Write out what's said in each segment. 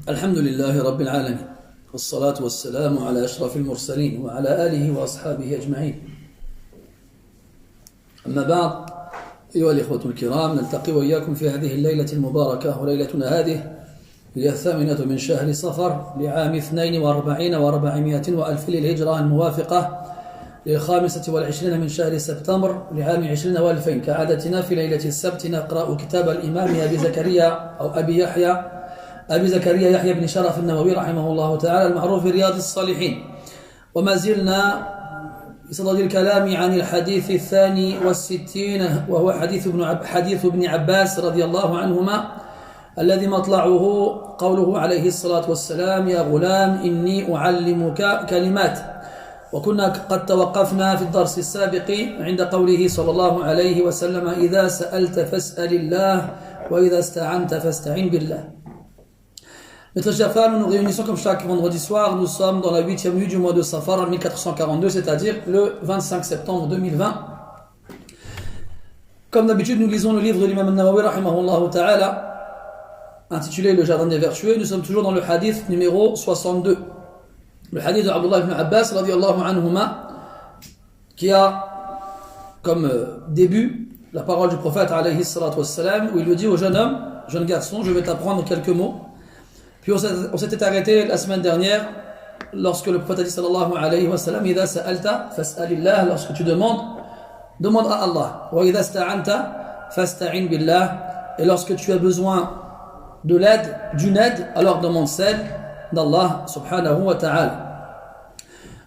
الحمد لله رب العالمين، والصلاة والسلام على أشرف المرسلين وعلى آله وأصحابه أجمعين. أما بعد، أيها الإخوة الكرام، نلتقي وإياكم في هذه الليلة المباركة، وليلتنا هذه هي 8 من شهر صفر لعام 42 و400 وألف للهجرة، الموافقة ل25 من شهر سبتمبر لعام 20 و2000. كعادتنا في ليلة السبت نقرأ كتاب الإمام أبي زكريا أو أبي زكريا يحيى بن شرف النووي رحمه الله تعالى، المعروف في رياض الصالحين. وما زلنا بصدد الكلام عن الحديث 62، وهو حديث ابن عباس رضي الله عنهما، الذي مطلعه قوله عليه الصلاة والسلام: يا غلام إني أعلمك كلمات. وكنا قد توقفنا في الدرس السابق عند قوله صلى الله عليه وسلم: إذا سألت فاسأل الله وإذا استعنت فاستعن بالله. Mes très chers frères, nous nous réunissons comme chaque vendredi soir. Nous sommes dans la 8e nuit du mois de Safar en 1442, c'est-à-dire le 25 septembre 2020. Comme d'habitude, nous lisons le livre de l'imam al-Nawawi rahimahullah ta'ala, intitulé Le Jardin des Vertueux. Nous sommes toujours dans le hadith numéro 62. Le hadith de Abdullah ibn Abbas radiyallahu anhuma, qui a comme début la parole du prophète alayhi salatu wassalam, où il lui dit au jeune homme, jeune garçon: je vais t'apprendre quelques mots. Puis on s'était arrêté la semaine dernière lorsque le prophète a dit sallallahu alayhi wa sallam: idha sa'alta fas'alillah, lorsque tu demandes, demande à Allah. Wa idha sta'anta fasta'in billah, et lorsque tu as besoin de l'aide, d'une aide, alors demande celle d'Allah subhanahu wa ta'ala.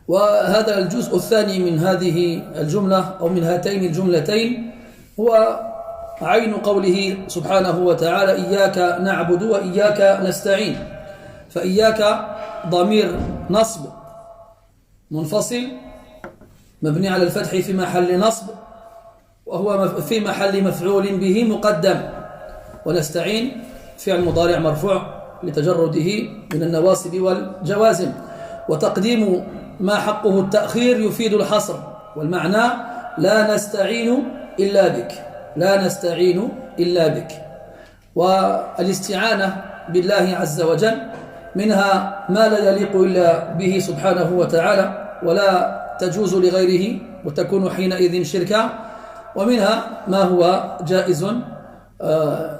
وهذا الجزء الثاني من هذه الجملة أو من هاتين الجملتين هو عين قوله سبحانه وتعالى: إياك نعبد وإياك نستعين. فإياك ضمير نصب منفصل مبني على الفتح في محل نصب، وهو في محل مفعول به مقدم. ونستعين فعل مضارع مرفوع لتجرده من النواصب والجوازم. وتقديم ما حقه التأخير يفيد الحصر، والمعنى لا نستعين إلا بك، لا نستعين إلا بك. والاستعانة بالله عز وجل منها ما لا يليق إلا به سبحانه وتعالى ولا تجوز لغيره وتكون حينئذ شركا، ومنها ما هو جائز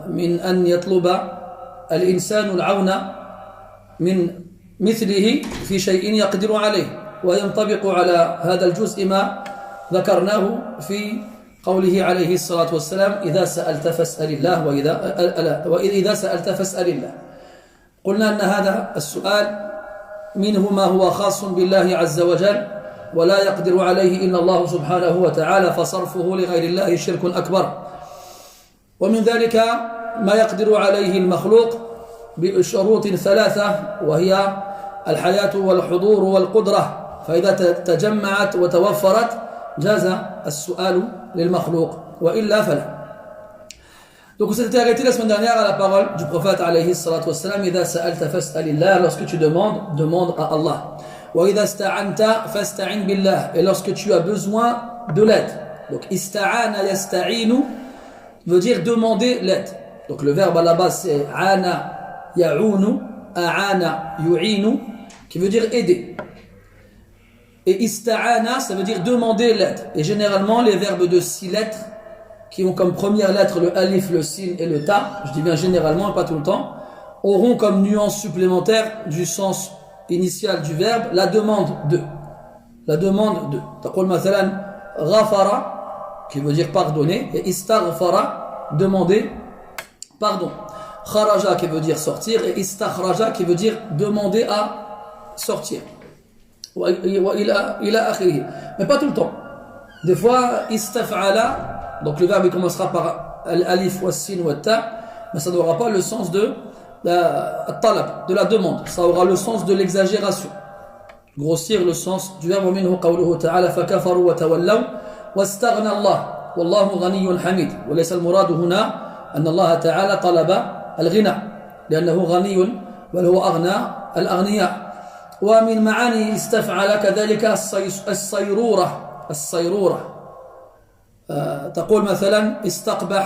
من أن يطلب الإنسان العون من مثله في شيء يقدر عليه. وينطبق على هذا الجزء ما ذكرناه في قوله عليه الصلاة والسلام: إذا سألت فاسأل الله وإذا سألت فاسأل الله. قلنا أن هذا السؤال منه ما هو خاص بالله عز وجل ولا يقدر عليه إلا الله سبحانه وتعالى، فصرفه لغير الله شرك أكبر. ومن ذلك ما يقدر عليه المخلوق بشروط 3، وهي الحياة والحضور والقدرة، فإذا تجمعت وتوفرت جاز السؤال للمخلوق وإلا فلا. Donc on s'était arrêté la semaine dernière à la parole du prophète alayhi salatu wassalam: idha sa'alta fas'alillah, lorsque tu demandes, demande à Allah. Wa idha sta'anta fasta'in billah, et lorsque tu as besoin de l'aide. Donc ista'ana yasta'inu veut dire demander l'aide. Donc le verbe à la base c'est ana ya'unu, a'ana yu'inu, qui veut dire aider. Et ista'ana, ça veut dire demander l'aide. Et généralement, les verbes de 6 lettres, qui ont comme première lettre le alif, le sin et le ta, je dis bien généralement, pas tout le temps, auront comme nuance supplémentaire du sens initial du verbe la demande de. La demande de. Taqul mathalan ghafara, qui veut dire pardonner, et istaghfara, demander pardon. Kharaja, qui veut dire sortir, et istakhraja, qui veut dire demander à sortir. Mais pas tout le temps. Des fois, istaf'ala, donc le verbe il commencera par l'alif ou sin ou ta, mais ça n'aura pas le sens de la talab, de la demande. Ça aura le sens de l'exagération. Grossir le sens du verbe. Minhu qawluhu ta'ala fakafaru wa tawallaw wastaghna Allah wallahu ghaniyyun hamid. Wa laysa al-murad huna anna Allah ta'ala talaba al-ghina لأنه غني بل هو أغنى الأغنياء. ومن معاني استفعل كذلك الصيرورة. تقول مثلا استقبح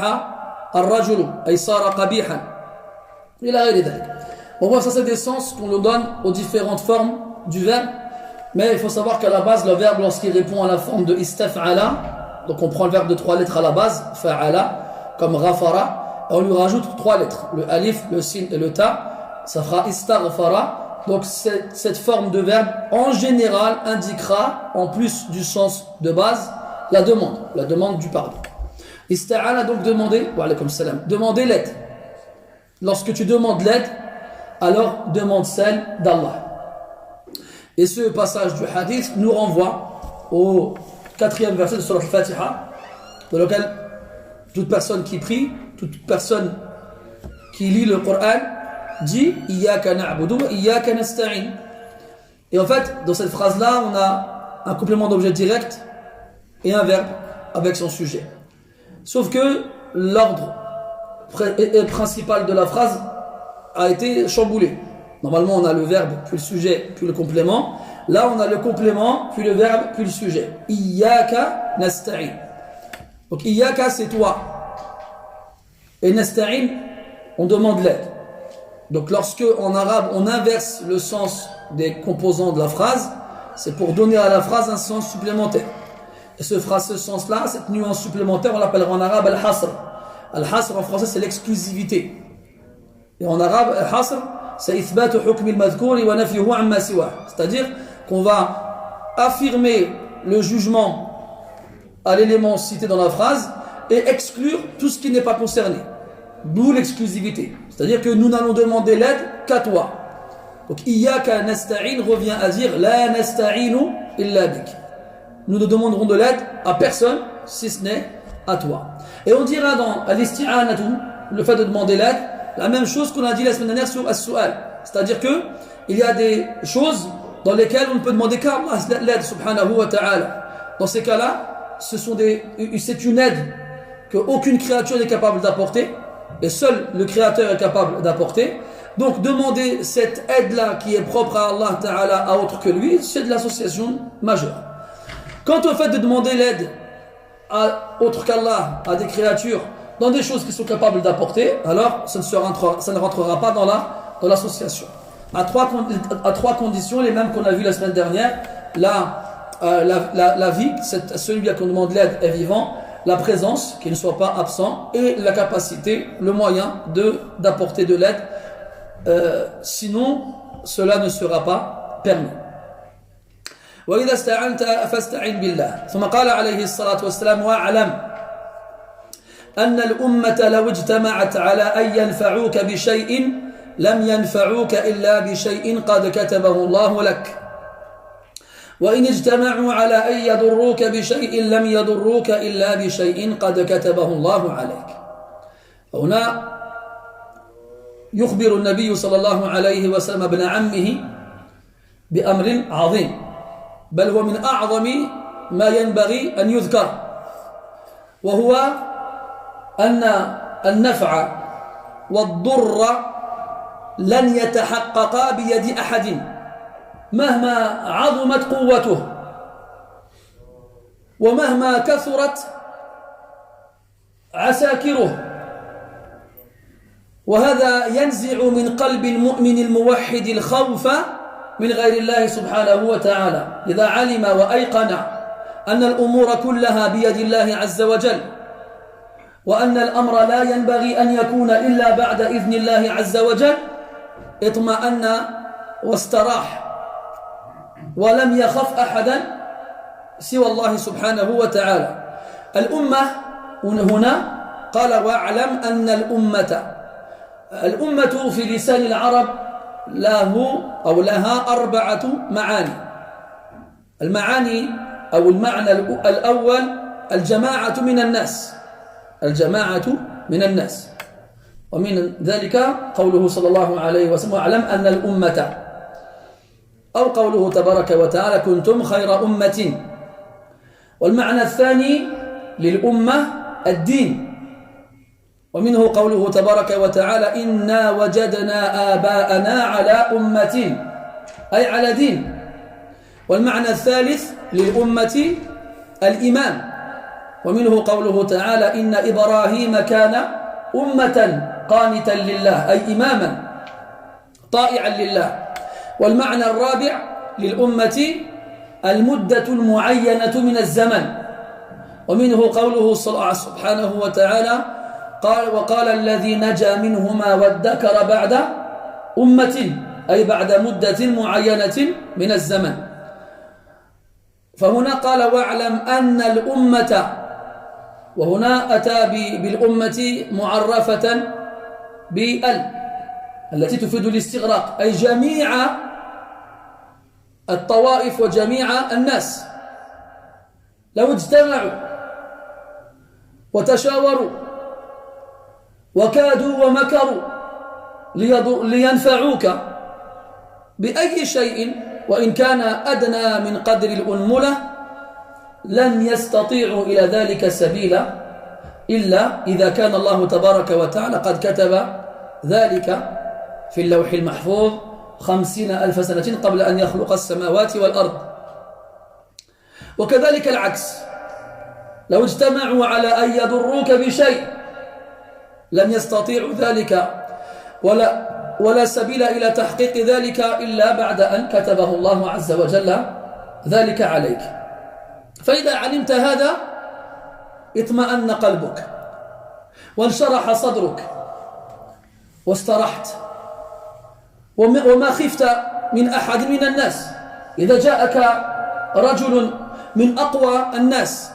الرجل أي صار قبيحا إلى غير ذلك. Bon, voilà, ça c'est des sens qu'on le donne aux différentes formes du verbe. Mais il faut savoir qu'à la base, le verbe, lorsqu'il répond à la forme de istaf'ala, donc on prend le verbe de 3 lettres à la base, fa'ala, comme ghafara, et on lui rajoute 3 lettres, le alif, le sin et le ta, ça fera istaghfara. Donc cette forme de verbe, en général, indiquera, en plus du sens de base, la demande du pardon. Ista'ala, donc demander, wa alaykoum salam, demander l'aide. Lorsque tu demandes l'aide, alors demande celle d'Allah. Et ce passage du hadith nous renvoie au 4e verset de Surah Al-Fatiha, dans lequel toute personne qui prie, toute personne qui lit le Coran dit Iyyaka na'budu wa iyyaka nasta'in. Et en fait, dans cette phrase-là, on a un complément d'objet direct et un verbe avec son sujet. Sauf que l'ordre principal de la phrase a été chamboulé. Normalement, on a le verbe, puis le sujet, puis le complément. Là, on a le complément, puis le verbe, puis le sujet. Iyyaka nasta'in. Donc, Iyyaka, c'est toi. Et nasta'in, on demande l'aide. Donc, lorsque, en arabe, on inverse le sens des composants de la phrase, c'est pour donner à la phrase un sens supplémentaire. Et ce sens-là, cette nuance supplémentaire, on l'appellera en arabe al-hasr. Al-hasr, en français, c'est l'exclusivité. Et en arabe, al-hasr, c'est ithbatu hukm al-madhkur wa nafyuhu amma siwa. C'est-à-dire qu'on va affirmer le jugement à l'élément cité dans la phrase et exclure tout ce qui n'est pas concerné. D'où l'exclusivité. C'est-à-dire que nous n'allons demander l'aide qu'à toi. Donc, Iyyaka nasta'in revient à dire La nasta'inu illa bik. Nous ne demanderons de l'aide à personne si ce n'est à toi. Et on dira dans al-isti'anatu, le fait de demander l'aide, la même chose qu'on a dit la semaine dernière sur as-su'al. C'est-à-dire que il y a des choses dans lesquelles on ne peut demander qu'à Allah l'aide subhanahu wa ta'ala. Dans ces cas-là, c'est une aide qu'aucune créature n'est capable d'apporter et seul le créateur est capable d'apporter. Donc demander cette aide-là qui est propre à Allah ta'ala à autre que lui, c'est de l'association majeure. Quant au fait de demander l'aide à autre qu'Allah, à des créatures, dans des choses qu'ils sont capables d'apporter, alors ça ne rentrera pas dans l'association. À trois conditions, les mêmes qu'on a vues la semaine dernière. La vie, celui à qui on demande l'aide est vivant, la présence, qu'il ne soit pas absent, et la capacité, le moyen d'apporter de l'aide. Sinon, cela ne sera pas permis. وإذا استعنت فاستعن بالله ثم قال عليه الصلاة والسلام واعلم أن الأمة لو اجتمعت على أن ينفعوك بشيء لم ينفعوك إلا بشيء قد كتبه الله لك وإن اجتمعوا على أن يضروك بشيء لم يضروك إلا بشيء قد كتبه الله عليك. هنا يخبر النبي صلى الله عليه وسلم ابن عمه بأمر عظيم، بل هو من أعظم ما ينبغي أن يذكر، وهو أن النفع والضر لن يتحققا بيد أحد مهما عظمت قوته ومهما كثرت عساكره. وهذا ينزع من قلب المؤمن الموحد الخوف من غير الله سبحانه وتعالى إذا علم وأيقن أن الأمور كلها بيد الله عز وجل، وأن الأمر لا ينبغي أن يكون إلا بعد إذن الله عز وجل، اطمأن واستراح ولم يخف أحدا سوى الله سبحانه وتعالى. الأمة هنا قال واعلم أن الأمة في لسان العرب لها 4 معاني. المعاني أو المعنى الأول الجماعة من الناس، ومن ذلك قوله صلى الله عليه وسلم واعلم أن الأمة، أو قوله تبارك وتعالى كنتم خير أمة. والمعنى الثاني للأمة الدين، ومنه قوله تبارك وتعالى إنا وجدنا آباءنا على أمة، أي على دين. والمعنى الثالث للأمة الإمام، ومنه قوله تعالى إن إبراهيم كان أمة قانتا لله، أي إماما طائعا لله. والمعنى الرابع للأمة المدة المعينة من الزمن، ومنه قوله سبحانه وتعالى وقال الذي نجا منهما وادكر بعد أمة، أي بعد مدة معينة من الزمن. فهنا قال واعلم أن الأمة، وهنا أتى بالأمة معرفة بال التي تفيد الاستغراق، أي جميع الطوائف وجميع الناس لو اجتمعوا وتشاوروا وكادوا ومكروا لينفعوك بأي شيء وإن كان أدنى من قدر الأنملة لن يستطيعوا إلى ذلك سبيلا إلا إذا كان الله تبارك وتعالى قد كتب ذلك في اللوح المحفوظ 50,000 سنة قبل أن يخلق السماوات والأرض. وكذلك العكس، لو اجتمعوا على أن يضروك بشيء لن يستطيعوا ذلك ولا سبيل إلى تحقيق ذلك إلا بعد أن كتبه الله عز وجل ذلك عليك. فإذا علمت هذا اطمأن قلبك وانشرح صدرك واسترحت وما خفت من أحد من الناس. إذا جاءك رجل من أقوى الناس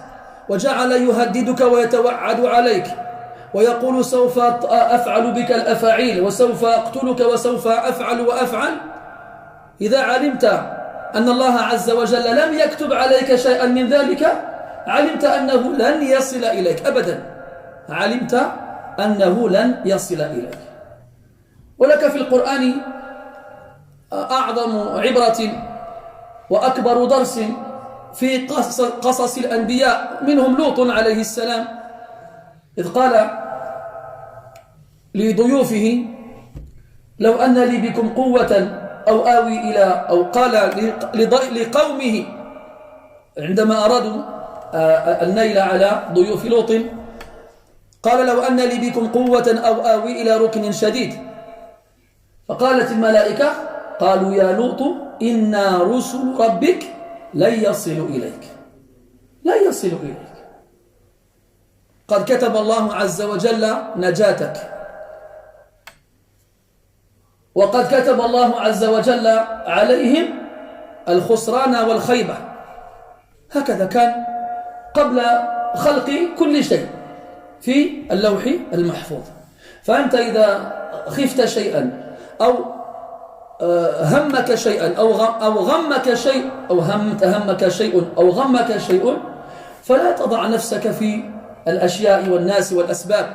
وجعل يهددك ويتوعد عليك ويقول سوف أفعل بك الأفاعيل وسوف أقتلك وسوف أفعل وأفعل، إذا علمت أن الله عز وجل لم يكتب عليك شيئا من ذلك علمت أنه لن يصل إليك أبدا، علمت أنه لن يصل إليك. ولك في القرآن أعظم عبرة وأكبر درس في قصص الأنبياء، منهم لوط عليه السلام إذ قال لضيوفه لو أن لي بكم قوة أو آوي إلى، أو قال لقومه عندما أرادوا النيل على ضيوف لوط قال لو أن لي بكم قوة أو آوي إلى ركن شديد، فقالت الملائكة قالوا يا لوط إنا رسل ربك لن يصلوا إليك، لن يصلوا إليك، قد كتب الله عز وجل نجاتك، وقد كتب الله عز وجل عليهم الخسران والخيبة. هكذا كان قبل خلق كل شيء في اللوح المحفوظ. فأنت إذا خفت شيئا أو همك شيئا أو غمك شيء أو همك شيء أو غمك شيء فلا تضع نفسك في الأشياء والناس والأسباب،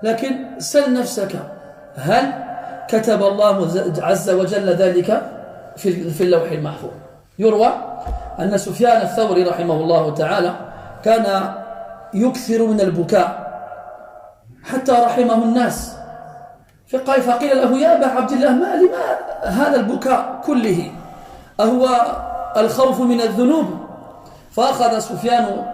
لكن سل نفسك هل كتب الله عز وجل ذلك في اللوح المحفوظ. يروى أن سفيان الثوري رحمه الله تعالى كان يكثر من البكاء حتى رحمه الناس، فقيل له يا أبا عبد الله ما هذا البكاء كله، أهو الخوف من الذنوب؟ فأخذ سفيان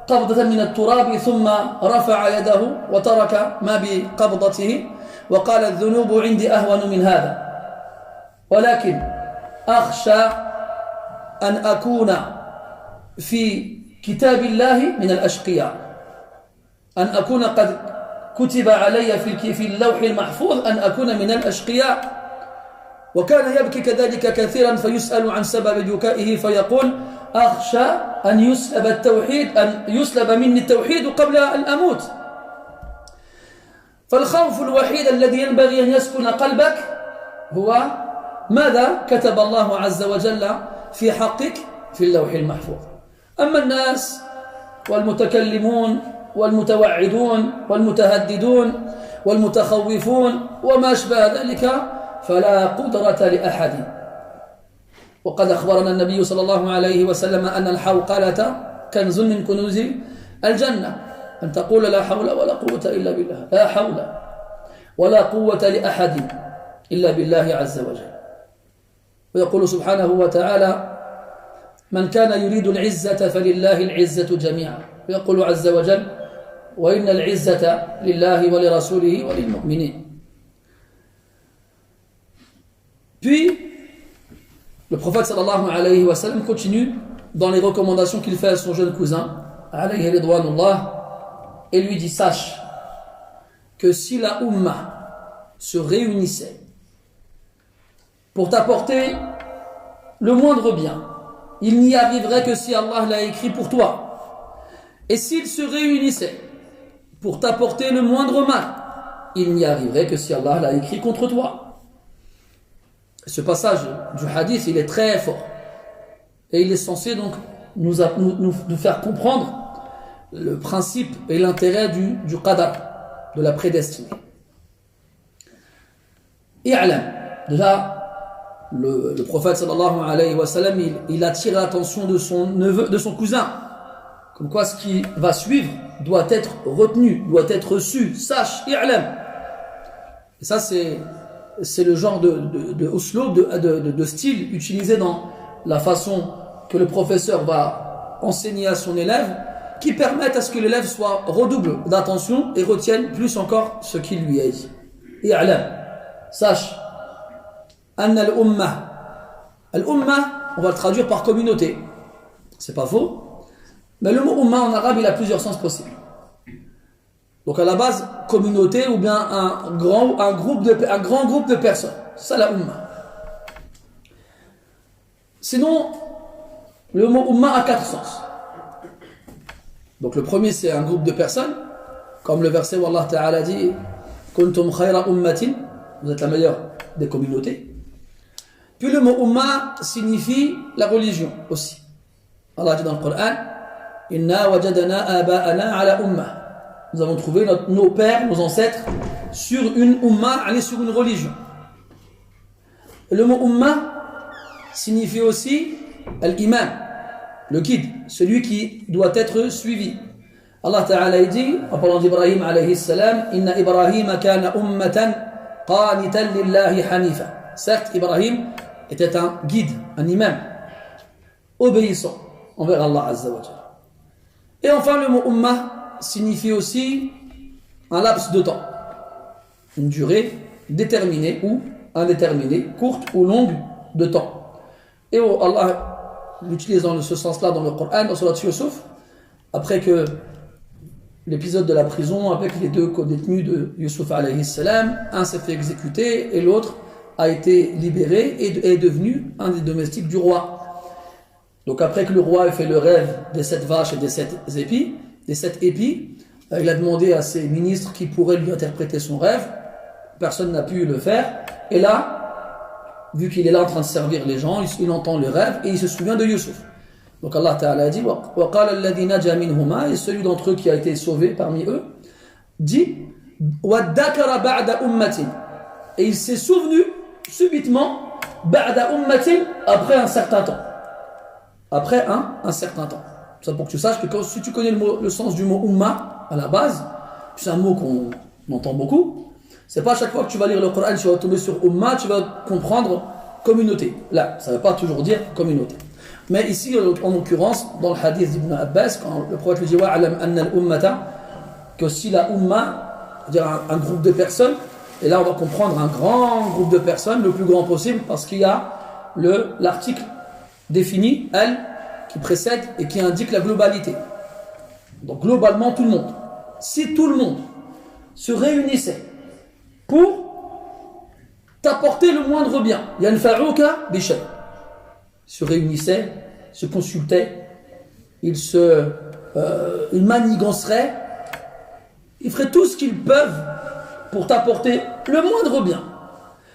قبضة من التراب ثم رفع يده وترك ما بقبضته وقال الذنوب عندي أهون من هذا، ولكن أخشى أن أكون في كتاب الله من الأشقياء، أن أكون قد كتب علي في اللوح المحفوظ أن أكون من الأشقياء. وكان يبكي كذلك كثيرا فيسأل عن سبب بكائه فيقول أخشى أن يسلب التوحيد، أن يسلب مني التوحيد قبل أن أموت. فالخوف الوحيد الذي ينبغي أن يسكن قلبك هو ماذا كتب الله عز وجل في حقك في اللوح المحفوظ. أما الناس والمتكلمون والمتوعدون والمتهددون والمتخوفون وما أشبه ذلك فلا قدرة لأحد. وقد أخبرنا النبي صلى الله عليه وسلم أن الحوقلة كنز من كنوز الجنة، أن تقول لا حول ولا قوة إلا بالله، لا حول ولا قوة لأحد إلا بالله عز وجل. ويقول سبحانه وتعالى من كان يريد العزة فلله العزة جميعا، ويقول عز وجل وإن العزة لله ولرسوله وللمؤمنين. Puis, le prophète sallallahu alayhi wa sallam continue dans les recommandations qu'il fait à son jeune cousin, alayhi ridwanullah, et lui dit, sache que si la Ummah se réunissait pour t'apporter le moindre bien, il n'y arriverait que si Allah l'a écrit pour toi. Et s'il se réunissait pour t'apporter le moindre mal, il n'y arriverait que si Allah l'a écrit contre toi. Ce passage du hadith, il est très fort. Et il est censé donc nous faire comprendre le principe et l'intérêt du qadar, de la prédestinée. I'lam, déjà, le prophète sallallahu alayhi wa sallam, il attire l'attention de son neveu, de son cousin, comme quoi ce qui va suivre doit être retenu, doit être reçu, sache, i'lam. Et ça c'est le genre de uslub, de style utilisé dans la façon que le professeur va enseigner à son élève, qui permettent à ce que l'élève soit redouble d'attention et retienne plus encore ce qu'il lui a dit. I'lam, sache, anna al-ummah. Al-ummah, on va le traduire par communauté. C'est pas faux. Mais le mot ummah en arabe, il a plusieurs sens possibles. Donc à la base, communauté ou bien un grand groupe de personnes. C'est ça la ummah. Sinon, le mot ummah a 4 sens. Donc le premier, c'est un groupe de personnes, comme le verset où Allah Ta'ala dit kuntum khayra ummatin, vous êtes la meilleure des communautés. Puis le mot ummah signifie la religion aussi. Allah dit dans le Coran, inna wajadana aba'ana ala ummah. Nous avons trouvé nos pères, nos ancêtres sur une ummah, sur une religion. Et le mot ummah signifie aussi al-imam, le guide, celui qui doit être suivi. Allah Ta'ala dit, en parlant d'Ibrahim alayhi salam, inna Ibrahim kana ummatan qanitan lillahi hanifa. Certes, Ibrahim était un guide, un imam, obéissant envers Allah Azza wa Jalla. Et enfin, le mot ummah signifie aussi un laps de temps, une durée déterminée ou indéterminée, courte ou longue de temps. Et Allah l'utilise dans ce sens-là dans le Coran, dans Surat Yusuf, après que l'épisode de la prison, après que les deux co-détenus de Yusuf alayhi salam, un s'est fait exécuter et l'autre a été libéré et est devenu un des domestiques du roi. Donc après que le roi ait fait le rêve des 7 vaches et des 7 épis, il a demandé à ses ministres qui pourraient lui interpréter son rêve. Personne n'a pu le faire. Et là, vu qu'il est là en train de servir les gens, il entend le rêve et il se souvient de Yusuf. Donc Allah Ta'ala a dit وَقَالَ الَّذِي نَجَى مِنْهُمَا, et celui d'entre eux qui a été sauvé parmi eux dit وَادَّكَرَ بَعْدَ أُمَّةٍ, et il s'est souvenu subitement بَعْدَ أُمَّةٍ, après un certain temps. Après un certain temps. Ça pour que tu saches que si tu connais le sens du mot umma à la base, c'est un mot qu'on entend beaucoup. C'est pas à chaque fois que tu vas lire le Coran, tu vas tomber sur umma, tu vas comprendre communauté. Là, ça ne veut pas toujours dire communauté. Mais ici, en l'occurrence, dans le hadith d'Ibn Abbas, quand le prophète lui dit wa'alam anna al-ummata, que si la umma, c'est-à-dire un groupe de personnes, et là on va comprendre un grand groupe de personnes, le plus grand possible, parce qu'il y a l'article défini, elle, qui précède et qui indique la globalité. Donc globalement tout le monde. Si tout le monde se réunissait pour t'apporter le moindre bien, yanfa'uka bishay, se réunissaient, se consultaient, ils maniganceraient, ils feraient tout ce qu'ils peuvent pour t'apporter le moindre bien,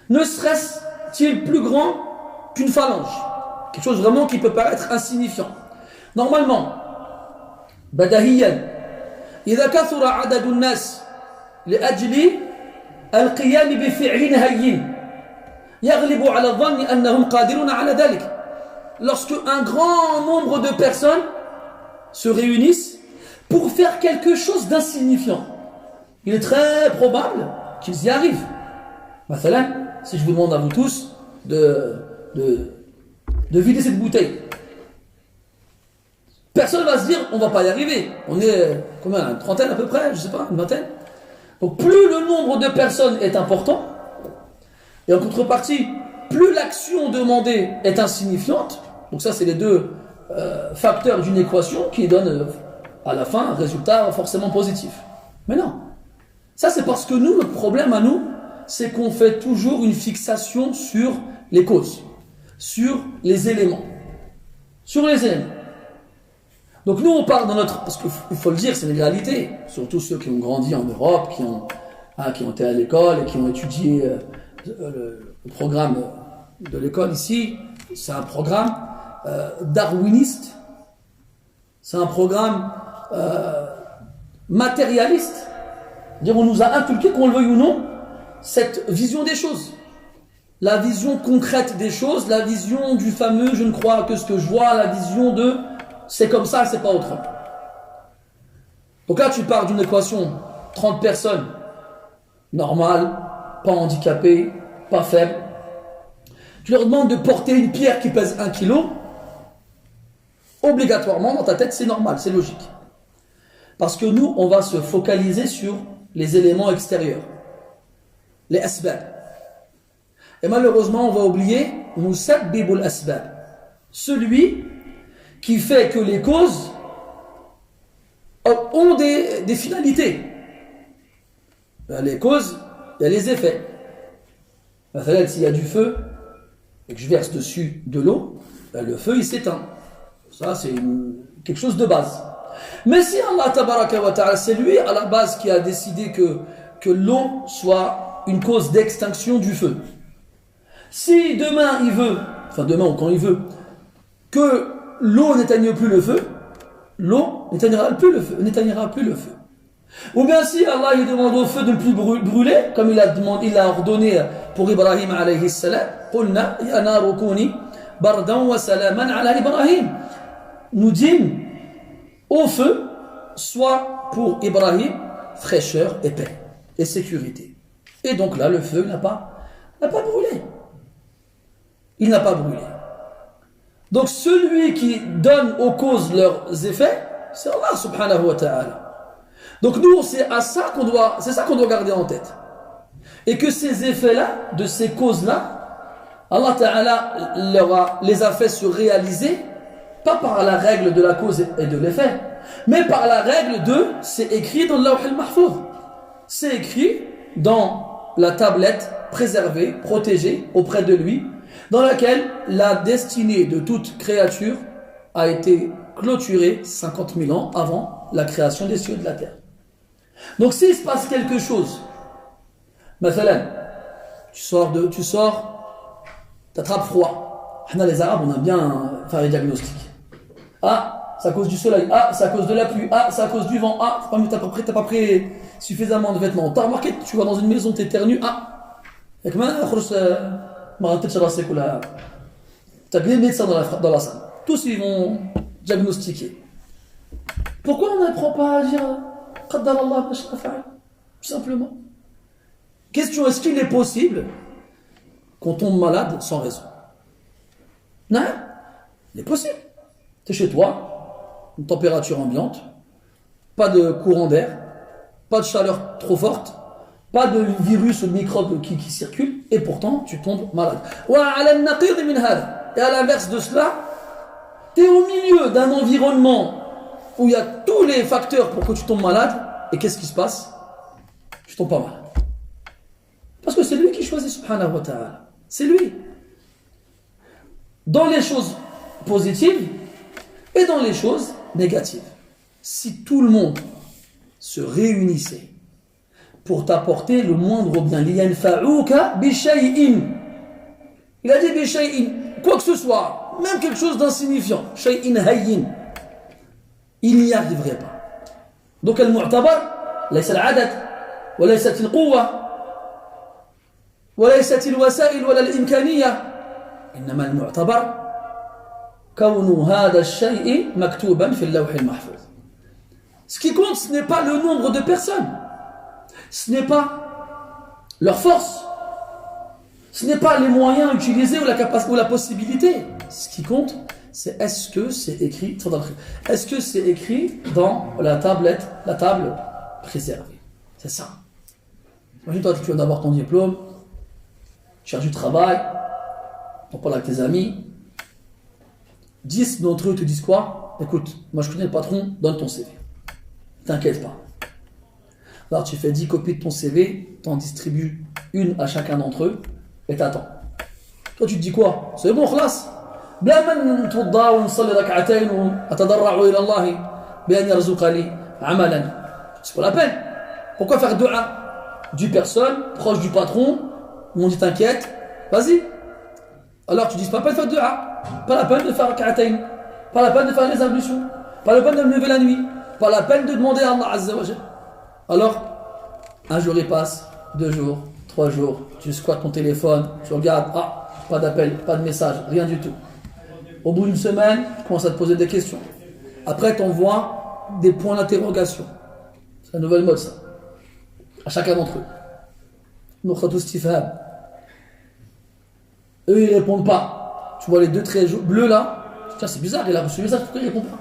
ne serait-il plus grand qu'une phalange. Quelque chose vraiment qui peut paraître insignifiant. Normalement, badahiyan, إذا كثر عدد الناس لأجل القيام بفعل هين يغلب على الظن أنهم قادرون على ذلك. Lorsque un grand nombre de personnes se réunissent pour faire quelque chose d'insignifiant, il est très probable qu'ils y arrivent. Mathalan, si je vous demande à vous tous de vider cette bouteille, personne va se dire on va pas y arriver. On est combien, une trentaine à peu près, je sais pas, une vingtaine. Donc plus le nombre de personnes est important, et en contrepartie, plus l'action demandée est insignifiante, donc ça c'est les deux facteurs d'une équation qui donne à la fin un résultat forcément positif. Mais non, ça c'est parce que nous, notre problème à nous, c'est qu'on fait toujours une fixation sur les causes, sur les éléments. Sur les éléments. Donc nous on part dans notre... Parce qu'il faut le dire, c'est une réalité. Surtout ceux qui ont grandi en Europe, qui ont été à l'école et qui ont étudié le programme de l'école ici. C'est un programme darwiniste. C'est un programme matérialiste. C'est-à-dire on nous a inculqué, qu'on le veuille ou non, cette vision des choses. La vision concrète des choses, la vision du fameux « je ne crois que ce que je vois », la vision de « c'est comme ça, c'est pas autrement ». Donc là, tu pars d'une équation, 30 personnes, normales, pas handicapées, pas faibles. Tu leur demandes de porter une pierre qui pèse 1 kg, obligatoirement, dans ta tête, c'est normal, c'est logique. Parce que nous, on va se focaliser sur les éléments extérieurs, les asbab. Et malheureusement, on va oublier musabbibul asbab, celui qui fait que les causes ont des finalités. Les causes, il y a les effets. S'il y a du feu et que je verse dessus de l'eau, le feu il s'éteint. Ça c'est quelque chose de base. Mais si Allah tabaraka wa ta'ala, c'est lui à la base qui a décidé que l'eau soit une cause d'extinction du feu. Si demain il veut, enfin demain ou quand il veut, que l'eau n'éteigne plus le feu, l'eau n'éteignera plus le feu. Ou bien si Allah il demande au feu de ne plus brûler, comme il a ordonné pour Ibrahim alayhi salam, قُلْنَا يَا نَارُ كُونِي بَرْدًا وَسَلَامًا عَلَى إِبْرَاهِيم. Nous dîmes au feu, soit pour Ibrahim, fraîcheur et paix, et sécurité. Et donc là, le feu n'a pas brûlé. Il n'a pas brûlé. Donc celui qui donne aux causes leurs effets, c'est Allah subhanahu wa ta'ala. Donc nous, c'est ça qu'on doit garder en tête. Et que ces effets-là, de ces causes-là, Allah ta'ala les a fait se réaliser, pas par la règle de la cause et de l'effet, mais par la règle de, c'est écrit dans le Lawh al-Mahfouz. C'est écrit dans la tablette préservée, protégée auprès de lui, dans laquelle la destinée de toute créature a été clôturée 50 000 ans avant la création des cieux et de la terre. Donc s'il se passe quelque chose, mathalan, tu sors, t'attrapes froid. Les Arabes, on a bien fait les diagnostics. Ah, c'est à cause du soleil. Ah, c'est à cause de la pluie. Ah, c'est à cause du vent. Ah, t'as pas pris suffisamment de vêtements. T'as remarqué, tu vas dans une maison, t'éternues. Ah, t'as bien le médecin dans la salle. Tous ils vont diagnostiquer. Pourquoi on n'apprend pas à dire Qaddar Allah, tout simplement. Question, est-ce qu'il est possible qu'on tombe malade sans raison? Non, il est possible. Tu es chez toi, une température ambiante, pas de courant d'air, pas de chaleur trop forte, pas de virus ou de microbe qui circule, et pourtant tu tombes malade. Et à l'inverse de cela, tu es au milieu d'un environnement où il y a tous les facteurs pour que tu tombes malade, et qu'est-ce qui se passe? Tu tombes pas malade. Parce que c'est lui qui choisit, subhanahu wa ta'ala. C'est lui. Dans les choses positives et dans les choses négatives. Si tout le monde se réunissait pour t'apporter le moindre bien, liyanfa'uka bishay'in. Il a dit bishay'in, quoi que ce soit, même quelque chose d'insignifiant, shay'in hayyin, il n'y arriverait pas. Donc al-mu'tabar, laysa al-adad, wa laysat al-quwwa, wa laysat al-wasa'il wa al-imkaniyya. إنما المعتبر كون هذا الشيء مكتوبا في اللوح المحفوظ. Ce qui compte, ce n'est pas le nombre de personnes, ce n'est pas leur force, ce n'est pas les moyens utilisés ou la capacité ou la possibilité. Ce qui compte, c'est est-ce que c'est écrit dans la table préservée. C'est ça. Imagine toi, tu viens d'avoir ton diplôme, tu cherches du travail. on parle avec tes amis, 10 d'entre eux te disent quoi? Écoute, moi je connais le patron, donne ton CV. T'inquiète pas. Alors tu fais 10 copies de ton CV, t'en distribues une à chacun d'entre eux, et t'attends. Toi tu te dis quoi? C'est bon, خلاص. بلا ما نتوضا ونصلي ركعتين واتضرع الى الله بان يرزق لي عملا. C'est pas la peine. Pourquoi faire dua? 10 personnes, proches du patron, on dit t'inquiète, vas-y. Alors tu dis pas la peine de faire dua, pas la peine de faire rak'atayn, pas la peine de faire les ablutions, pas la peine de me lever la nuit, pas la peine de demander à Allah Azza wa Jal. Alors, un jour il passe, 2 jours, 3 jours, tu squattes ton téléphone, tu regardes, pas d'appel, pas de message, rien du tout. Au bout d'une semaine, tu commences à te poser des questions. Après, tu envoies des points d'interrogation. C'est la nouvelle mode, ça. À chacun d'entre eux. Nuqtatou istifham. Eux, ils répondent pas. Tu vois les 2 traits bleus là. Tiens, c'est bizarre, il a reçu le message, pourquoi il répond pas?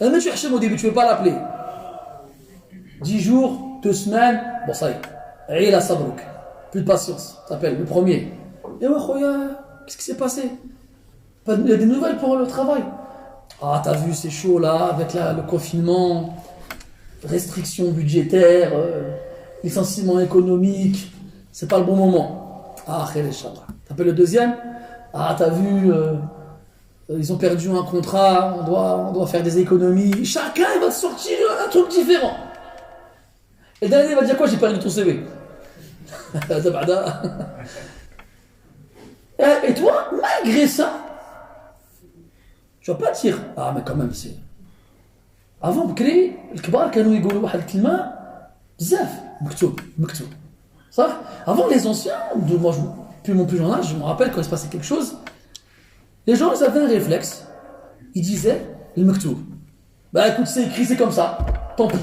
Mais tu es au début, tu ne veux pas l'appeler. 10 jours, 2 semaines, bon ça y est. Ila sabrouk. Plus de patience. T'appelles le premier. Et ouais, khoya, qu'est-ce qui s'est passé? Il y a des nouvelles pour le travail. Ah, t'as vu, c'est chaud là, avec le confinement, restrictions budgétaires, licenciement économique. C'est pas le bon moment. Ah, khair Inch'Allah. T'appelles le deuxième. Ah, t'as vu, ils ont perdu un contrat, on doit faire des économies. Chacun, il va te sortir un truc différent. Et le dernier, il va dire quoi? J'ai perdu ton CV. Et toi, malgré ça, tu vas pas dire, ah mais quand même c'est... Avant, بكري الكبار كانوا يقولوا واحد الكلمة بزاف مكتوب صح. Avant les anciens, moi plus mon plus jeune âge, je me rappelle quand il se passait quelque chose, les gens ils avaient un réflexe, ils disaient le مكتوب. Bah écoute, c'est écrit, c'est comme ça, tant pis.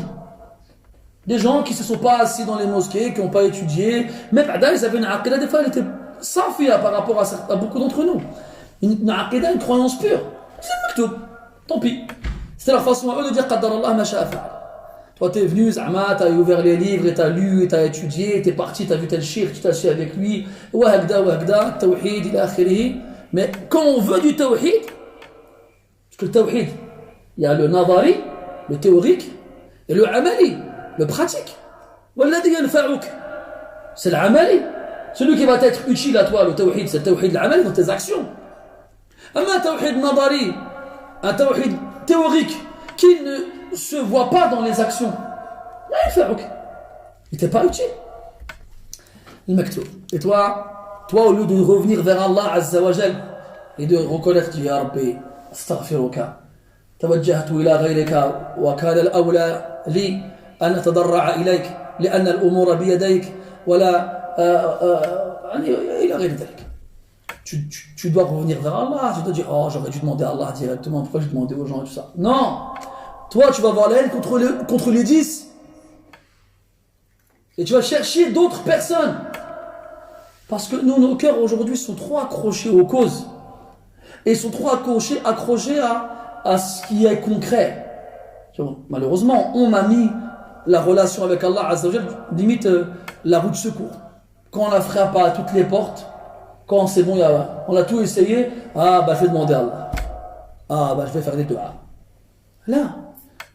Des gens qui ne se sont pas assis dans les mosquées, qui n'ont pas étudié, mais ils avaient une aqida, des fois elle était safia par rapport à beaucoup d'entre nous. Une aqida, une croyance pure. C'est le maktoub, tant pis. C'était leur façon à eux de dire Qaddar Allah ma sha'a fa'al. Toi t'es venu, Zahma, t'as ouvert les livres, et t'as lu, et t'as étudié, t'es parti, t'as vu tel shirk, tu t'as assis avec lui, wahagda, tawhid, ila akhirihi. Mais quand on veut du tawhid, parce que le tawhid, il y a le nadari, le théorique, et le amali, le pratique. Walladhi yanfa'uk, c'est l'amali. Celui qui va être utile à toi, le tawhid, c'est le tawhid l'amali dans tes actions. Un tawhid nadari, un tawhid théorique qui ne se voit pas dans les actions, il n'était pas utile. Le maktoub. Et toi, au lieu de revenir vers Allah Azza wa Jal et de reconnaître Ya Rabbi, astaghfiruka, توجهت إلى غيرك وكان الأولى لي أن أتضرع إليك لأن الأمور بيديك ولا إلى غير ذلك. Tu dois revenir vers Allah, tu dois dire oh j'aurais dû demander à Allah directement, pourquoi j'ai demandé aux gens et tout ça. Non, toi tu vas avoir la haine contre les 10 et tu vas chercher d'autres personnes parce que nous, nos cœurs aujourd'hui sont trop accrochés aux causes et sont trop accrochés à ce qui est concret. Malheureusement on a mis la relation avec Allah Azza wa Jal limite la roue de secours. Quand on la frappe à toutes les portes, quand c'est bon, on a tout essayé, je vais demander à Allah. Je vais faire des du'a. Là,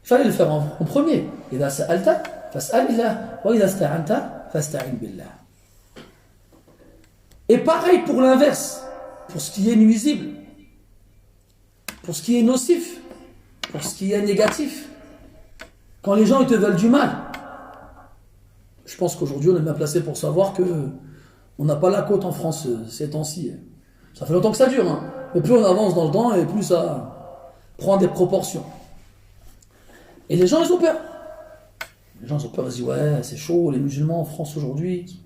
il fallait le faire en premier. إذا سألت فاسأل الله وإذا استعنت فاستعن بالله. Et pareil pour l'inverse, pour ce qui est nuisible, pour ce qui est nocif, pour ce qui est négatif. Quand les gens ils te veulent du mal, je pense qu'aujourd'hui on est bien placé pour savoir que on n'a pas la côte en France ces temps-ci. Ça fait longtemps que ça dure, hein. Mais plus on avance dans le temps et plus ça prend des proportions. Et les gens ils ont peur. Les gens ils ont peur, ils disent ouais c'est chaud les musulmans en France aujourd'hui.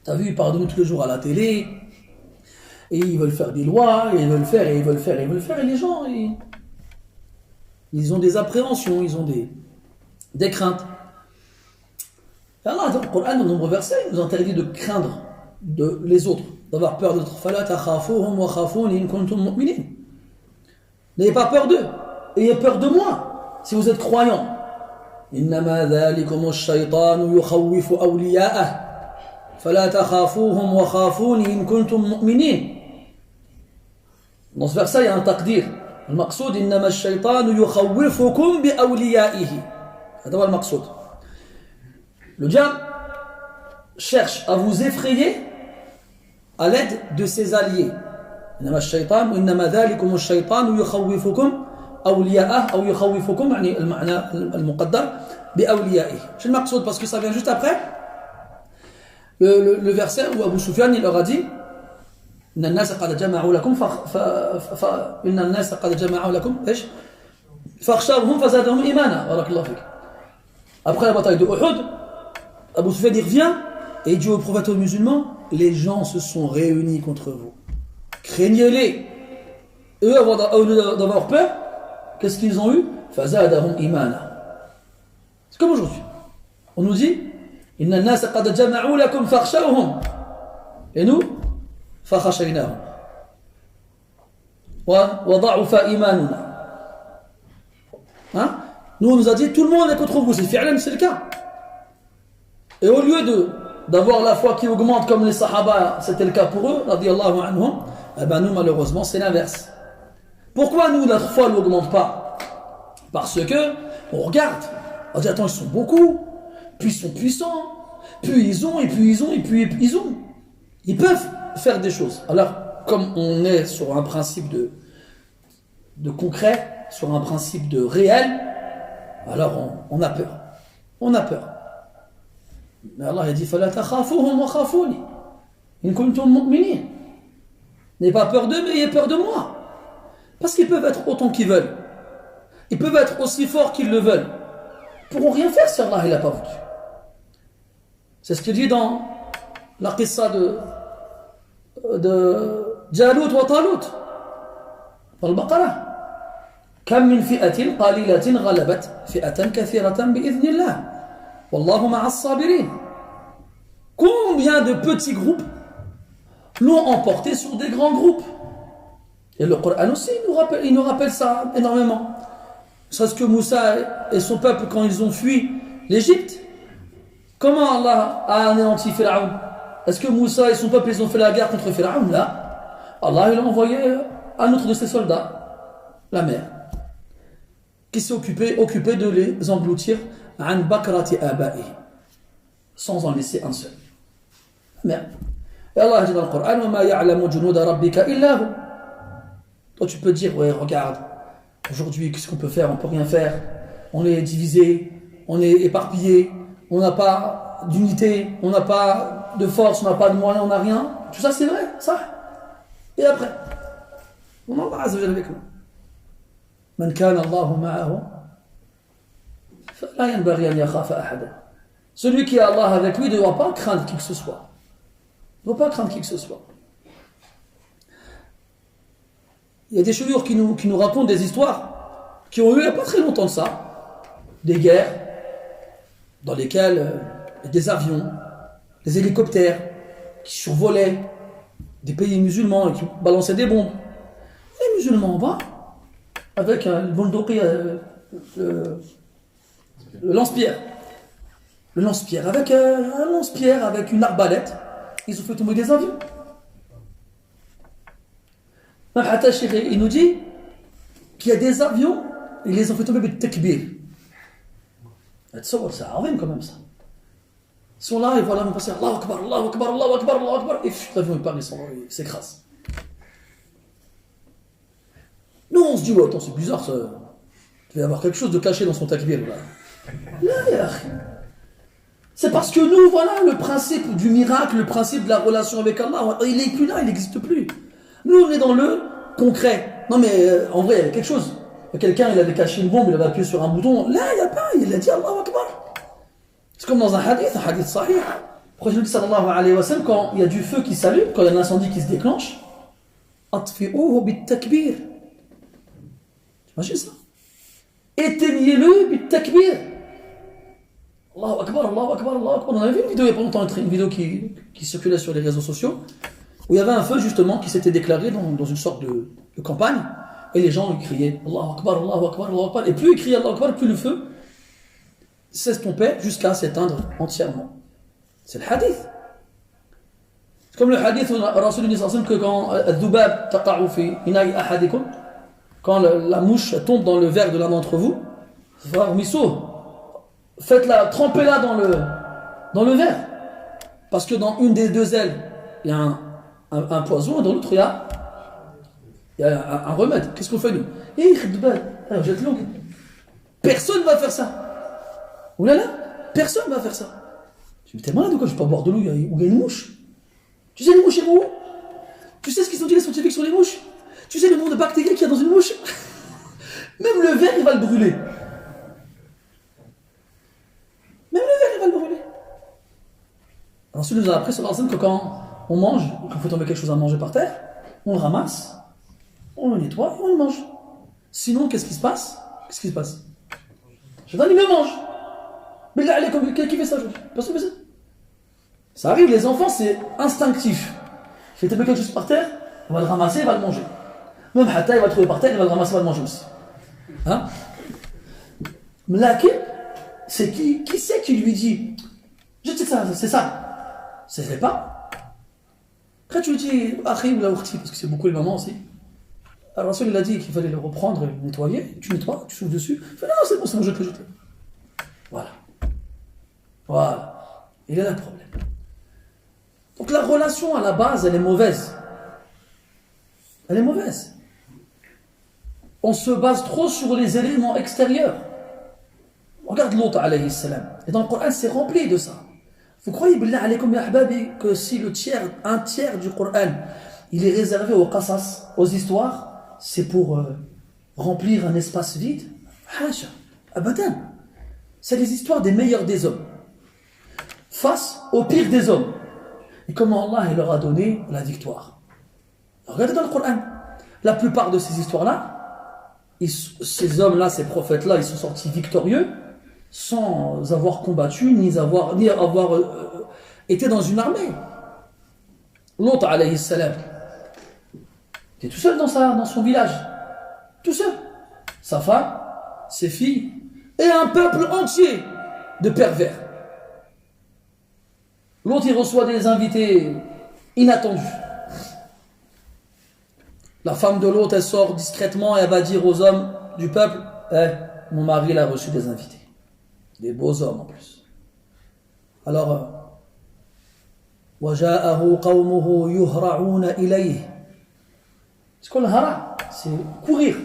T'as vu, ils parlent de nous tous les jours à la télé et ils veulent faire des lois et ils veulent faire et les gens ils ont des appréhensions, ils ont des craintes. Et Allah, dans le Coran, dans de nombreux versets, il nous interdit de craindre les autres, d'avoir peur d'autres. N'ayez pas peur d'eux, ayez peur de moi, si vous êtes croyants. فلا تخافوهم وخافوني إن كنتم مؤمنين. Dans ce verset, il y a un taqdir. المقصود إنما الشيطان يخوفكم بأوليائه. هذا هو المقصود. Le diable cherche à vous effrayer à l'aide de ses alliés. إنما الشيطان وإنما ذلكم الشيطان يخوفكم أولياءه أو يخوفكم يعني المعنى المقدر بأوليائه. C'est le maqsoud parce que ça vient juste après le verset où Abu Sufyan il leur a dit إن الناس قد جمعوا لكم إن الناس قد جمعوا لكم إيش فاخشوهم فزادهم إيمانا. بارك الله فيك. Après la bataille de Uhud, Abu Sufyan il revient et il dit au prophète aux musulmans, les gens se sont réunis contre vous. Craignez-les. Eux, au lieu d'avoir peur, qu'est-ce qu'ils ont eu? فزادهم إيمانا. C'est comme aujourd'hui. On nous dit إن الناس قد جمعوا لكم فاخشوهم. Et nous فخشيناهم. وضعف إيماننا. Hein? Nous, on nous a dit tout le monde est contre vous. C'est le cas. Et au lieu d'avoir la foi qui augmente comme les Sahaba, c'était le cas pour eux, radiyallahu anhum, eh ben nous, malheureusement, c'est l'inverse. Pourquoi nous, notre foi n'augmente pas? Parce que, on regarde, on dit attends, ils sont beaucoup, puis ils sont puissants, puis ils ont, et puis ils ont, et puis ils ont. Ils peuvent faire des choses. Alors, comme on est sur un principe de concret, sur un principe de réel, alors on a peur. On a peur. Mais Allah a dit فَلَا تَخَافُوهُمْ وَخَافُونِ إِن كُنتُم مُؤْمِنِينَ. N'ayez pas peur d'eux, mais ayez peur de moi. Parce qu'ils peuvent être autant qu'ils veulent. Ils peuvent être aussi forts qu'ils le veulent. Ils ne pourront rien faire si Allah n'a pas voulu. C'est ce qu'il dit dans la qissa de Jalut wa Talut dans le Baqarah. كم من فئة قليلة غلبت فئة كثيرة بإذن الله والله مع الصابرين. Combien de petits groupes l'ont emporté sur des grands groupes? Et le Coran aussi il nous rappelle ça énormément. C'est ce que Moussa et son peuple quand ils ont fui l'Égypte, comment Allah a anéanti Pharaon? Est-ce que Moussa et son peuple ils ont fait la guerre contre Pharaon? Là, Allah il a envoyé un autre de ses soldats, la mer, qui s'est occupé de les engloutir an bakrati aba'i, sans en laisser un seul. Merde. Et Allah dit dans le Coran وَمَا يَعْلَمُ جُنُودَ رَبِّكَ إِلَّا هُ. Toi tu peux dire ouais regarde, aujourd'hui qu'est-ce qu'on peut faire? On peut rien faire, on est divisé, on est éparpillé, on n'a pas d'unité, on n'a pas de force, on n'a pas de moyens, on n'a rien. Tout ça c'est vrai, ça. Et après on en va avec nous. من كان الله معه فلا ينبغي أن يخاف أحدا. Celui qui a Allah avec lui ne doit pas craindre qui que ce soit. Il ne doit pas craindre qui que ce soit. Il y a des chouyours qui nous racontent des histoires qui ont eu il n'y a pas très longtemps de ça. Des guerres dans lesquelles des avions, des hélicoptères qui survolaient des pays musulmans et qui balançaient des bombes. Les musulmans en bas, avec le lance-pierre. Le lance-pierre, avec un lance-pierre, avec une arbalète, ils ont fait tomber des avions. Il nous dit qu'il y a des avions, ils les ont fait tomber avec takbir. C'est arrive quand même ça. Ils sont là, ils voient l'avion passer, Allahu Akbar, Allahu Akbar, Allahu Akbar, Allahu Akbar, et l'avion il part, il s'écrase. Nous on se dit, ouais, attends, c'est bizarre ça. Il va y avoir quelque chose de caché dans son takbir. Là, c'est parce que nous, voilà, le principe du miracle, le principe de la relation avec Allah, il n'est plus là, il n'existe plus. Nous, on est dans le concret. Non, mais en vrai, il y a quelque chose. Quelqu'un, il avait caché une bombe, il avait appuyé sur un bouton. Là, il n'y a pas, il a dit Allahu Akbar. C'est comme dans un hadith sahih. Le prophète sallallahu alayhi wa sallam, quand il y a du feu qui s'allume, quand il y a un incendie qui se déclenche, atfi'uhu bit takbir. T'imagines ça? Éteignez-le bit takbir. Allahu Akbar, Allahu Akbar, Allahu Akbar. On avait vu une vidéo il n'y a pas longtemps, une vidéo qui circulait sur les réseaux sociaux, où il y avait un feu justement qui s'était déclaré dans une sorte de campagne, et les gens criaient Allahu Akbar, Allahu Akbar, Allahu Akbar. Et plus ils criaient Allahu Akbar, plus le feu s'estompait jusqu'à s'éteindre entièrement. C'est le hadith. C'est comme le hadith où Rasul dit que quand al-dhubab taqa'u fi ina'i ahadikum, quand la mouche tombe dans le verre de l'un d'entre vous, faites-la, trempez-la dans le verre. Parce que dans une des deux ailes, il y a un poison, et dans l'autre, il y a un remède. Qu'est-ce qu'on fait nous? Personne ne va faire ça. Ouh là là, personne ne va faire ça. Je me dis, t'es malade ou quoi? Je ne vais pas boire de l'eau où il y a une mouche. Tu sais les mouches, où? Tu sais ce qu'ils ont dit les scientifiques sur les mouches? Tu sais le nombre de bactéries qu'il y a dans une mouche? Même le verre, il va le brûler. Même le verre, il va le brûler. Ensuite, nous avons appris sur l'ancien que quand on mange, quand il faut tomber quelque chose à manger par terre, on le ramasse, on le nettoie et on le mange. Sinon, qu'est-ce qui se passe? Qu'est-ce qui se passe? Je donne, il le mange. Mais là, qui fait ça aujourd'hui? Personne ne fait ça. Ça arrive, les enfants, c'est instinctif. Il fait tomber quelque chose par terre, il va le ramasser, il va le manger. Même Hatta, il va le trouver par terre, il va le ramasser, il va le manger aussi. Hein? Mais là, c'est qui c'est qui lui dit? Je sais que ça, c'est ça. C'est pas. Après, tu lui dis, Akhi ou la Urti, parce que c'est beaucoup les mamans aussi. Alors, Rasul, il a dit qu'il fallait le reprendre et le nettoyer. Tu nettoies, tu souffles dessus. Il fait, non, c'est bon, c'est bon, je te le jette. Voilà. Voilà. Il est là le problème. Donc, la relation à la base, elle est mauvaise. Elle est mauvaise. On se base trop sur les éléments extérieurs. Regarde l'autre, alayhi salam. Et dans le Coran, c'est rempli de ça. Vous croyez, billah alaykum ya ahbabi, que si un tiers du Coran, il est réservé aux qasas, aux histoires, c'est pour remplir un espace vide? Hasha, abadan. C'est les histoires des meilleurs des hommes face au pire des hommes. Et comment Allah il leur a donné la victoire. Regardez dans le Coran. La plupart de ces histoires-là, ces hommes-là, ces prophètes-là, ils sont sortis victorieux sans avoir combattu, ni avoir été dans une armée. L'autre, alayhi salam, il est tout seul dans son village. Tout seul. Sa femme, ses filles, et un peuple entier de pervers. L'autre, il reçoit des invités inattendus. La femme de l'autre, elle sort discrètement et elle va dire aux hommes du peuple, mon mari, il a reçu des invités. Des beaux hommes en plus. Alors, وَجَاءَهُ قَوْمُهُ يُهْرَعُونَ إِلَيْهِ. C'est quoi le hara? C'est courir.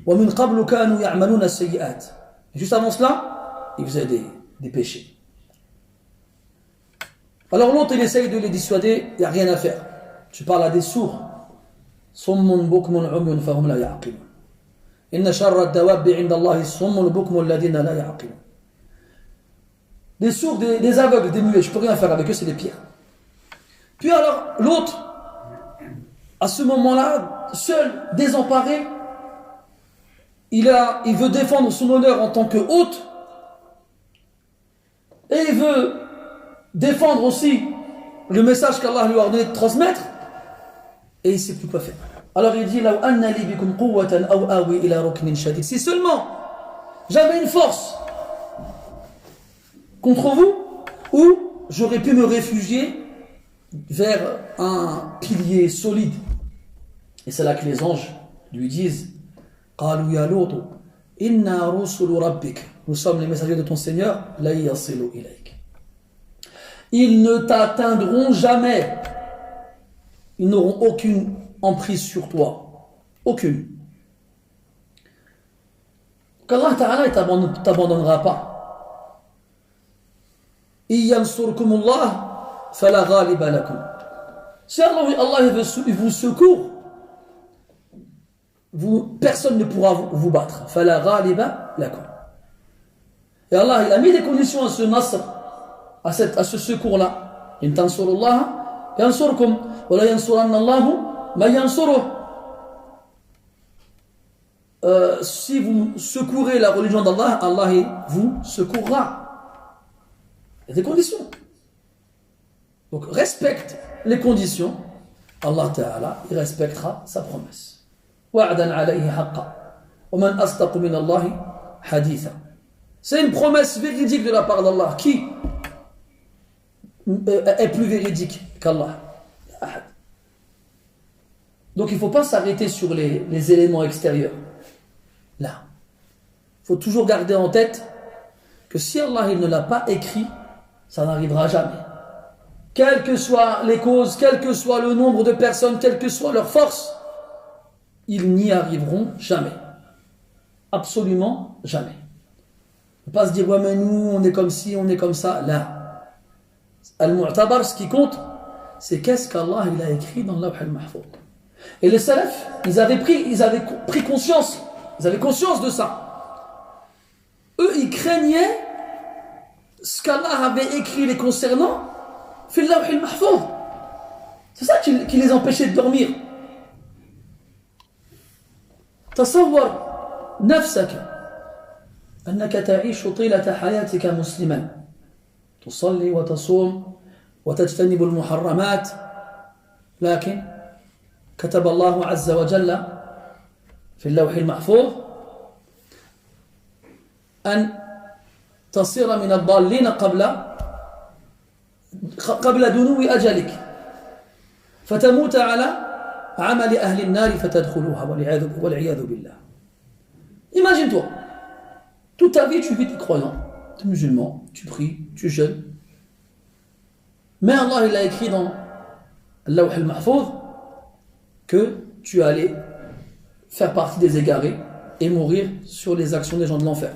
وَمِنْ قَبْلُ كَانُوا يَعْمَلُونَ السَّيِّئَاتِ. Et juste avant cela, ils faisaient des péchés. Alors l'autre, il essaye de les dissuader, il n'y a rien à faire. Tu parles à des sourds. صُمٌّ بُكْمٌ عُمْيٌ فَهُمْ لَا يَعْقِلُونَ. إِنَّ شَرَّ الدَّوَابِّ عِنْدَ اللَّهِ الصُّمُّ الْبُكْمُ الَّذِينَ لَا يَعْقِلُونَ. Des sourds, des aveugles, des muets, je ne peux rien faire avec eux, c'est les pires. Puis alors, l'autre, à ce moment-là, seul, désemparé, il veut défendre son honneur en tant que hôte, et il veut défendre aussi le message qu'Allah lui a ordonné de transmettre, et il ne sait plus quoi faire. Alors il dit, si seulement j'avais une force contre vous, ou j'aurais pu me réfugier vers un pilier solide. Et c'est là que les anges lui disent, nous sommes les messagers de ton Seigneur, ils ne t'atteindront jamais, ils n'auront aucune emprise sur toi, aucune. Qu'Allah Ta'ala ne t'abandonnera pas. Si Allah vous secourt, personne ne pourra vous battre. Et Allah il a mis des conditions à ce nasr, à ce secours-là. In tansurullah yansurkum wa la yansuranna Allahu ma yansuruh. Si vous secourez la religion d'Allah, Allah vous secourra. Il y a des conditions. Donc respecte les conditions. Allah Ta'ala, il respectera sa promesse. Wa'adan alayhi haqqa. Wa man astaqu min Allahi haditha. C'est une promesse véridique de la part d'Allah. Qui est plus véridique qu'Allah. Donc il ne faut pas s'arrêter sur les éléments extérieurs. Là. Il faut toujours garder en tête que si Allah il ne l'a pas écrit, ça n'arrivera jamais. Quelles que soient les causes, quel que soit le nombre de personnes, quelle que soit leur force, ils n'y arriveront jamais. Absolument jamais. Ne pas se dire, ouais, mais nous, on est comme ci, on est comme ça. Là. Al-Mu'tabar, ce qui compte, c'est qu'est-ce qu'Allah il a écrit dans l'Awh al-Mahfouz. Et les salafs, ils avaient pris conscience, ils avaient conscience de ça. Eux, ils craignaient ce qu'Allah avait écrit les concernant, fil lawh al-mahfouz. C'est ça qui les empêchait de dormir. تصور نفسك أنك تعيش طيلة حياتك مسلما تصلي وتصوم وتجتنب المحرمات لكن كتب الله عز وجل في اللوح المحفوظ أن تصير من الضالين قبل دنو أجلك فتموت على عمل أهل النار فتدخلوها والعياذ بالله. Imagine-toi, toute ta vie tu vis des croyants, tu es musulman, tu pries, tu jeûnes. Mais Allah il a écrit dans Al-Lawh al-Mahfouz que tu allais faire partie des égarés et mourir sur les actions des gens de l'enfer.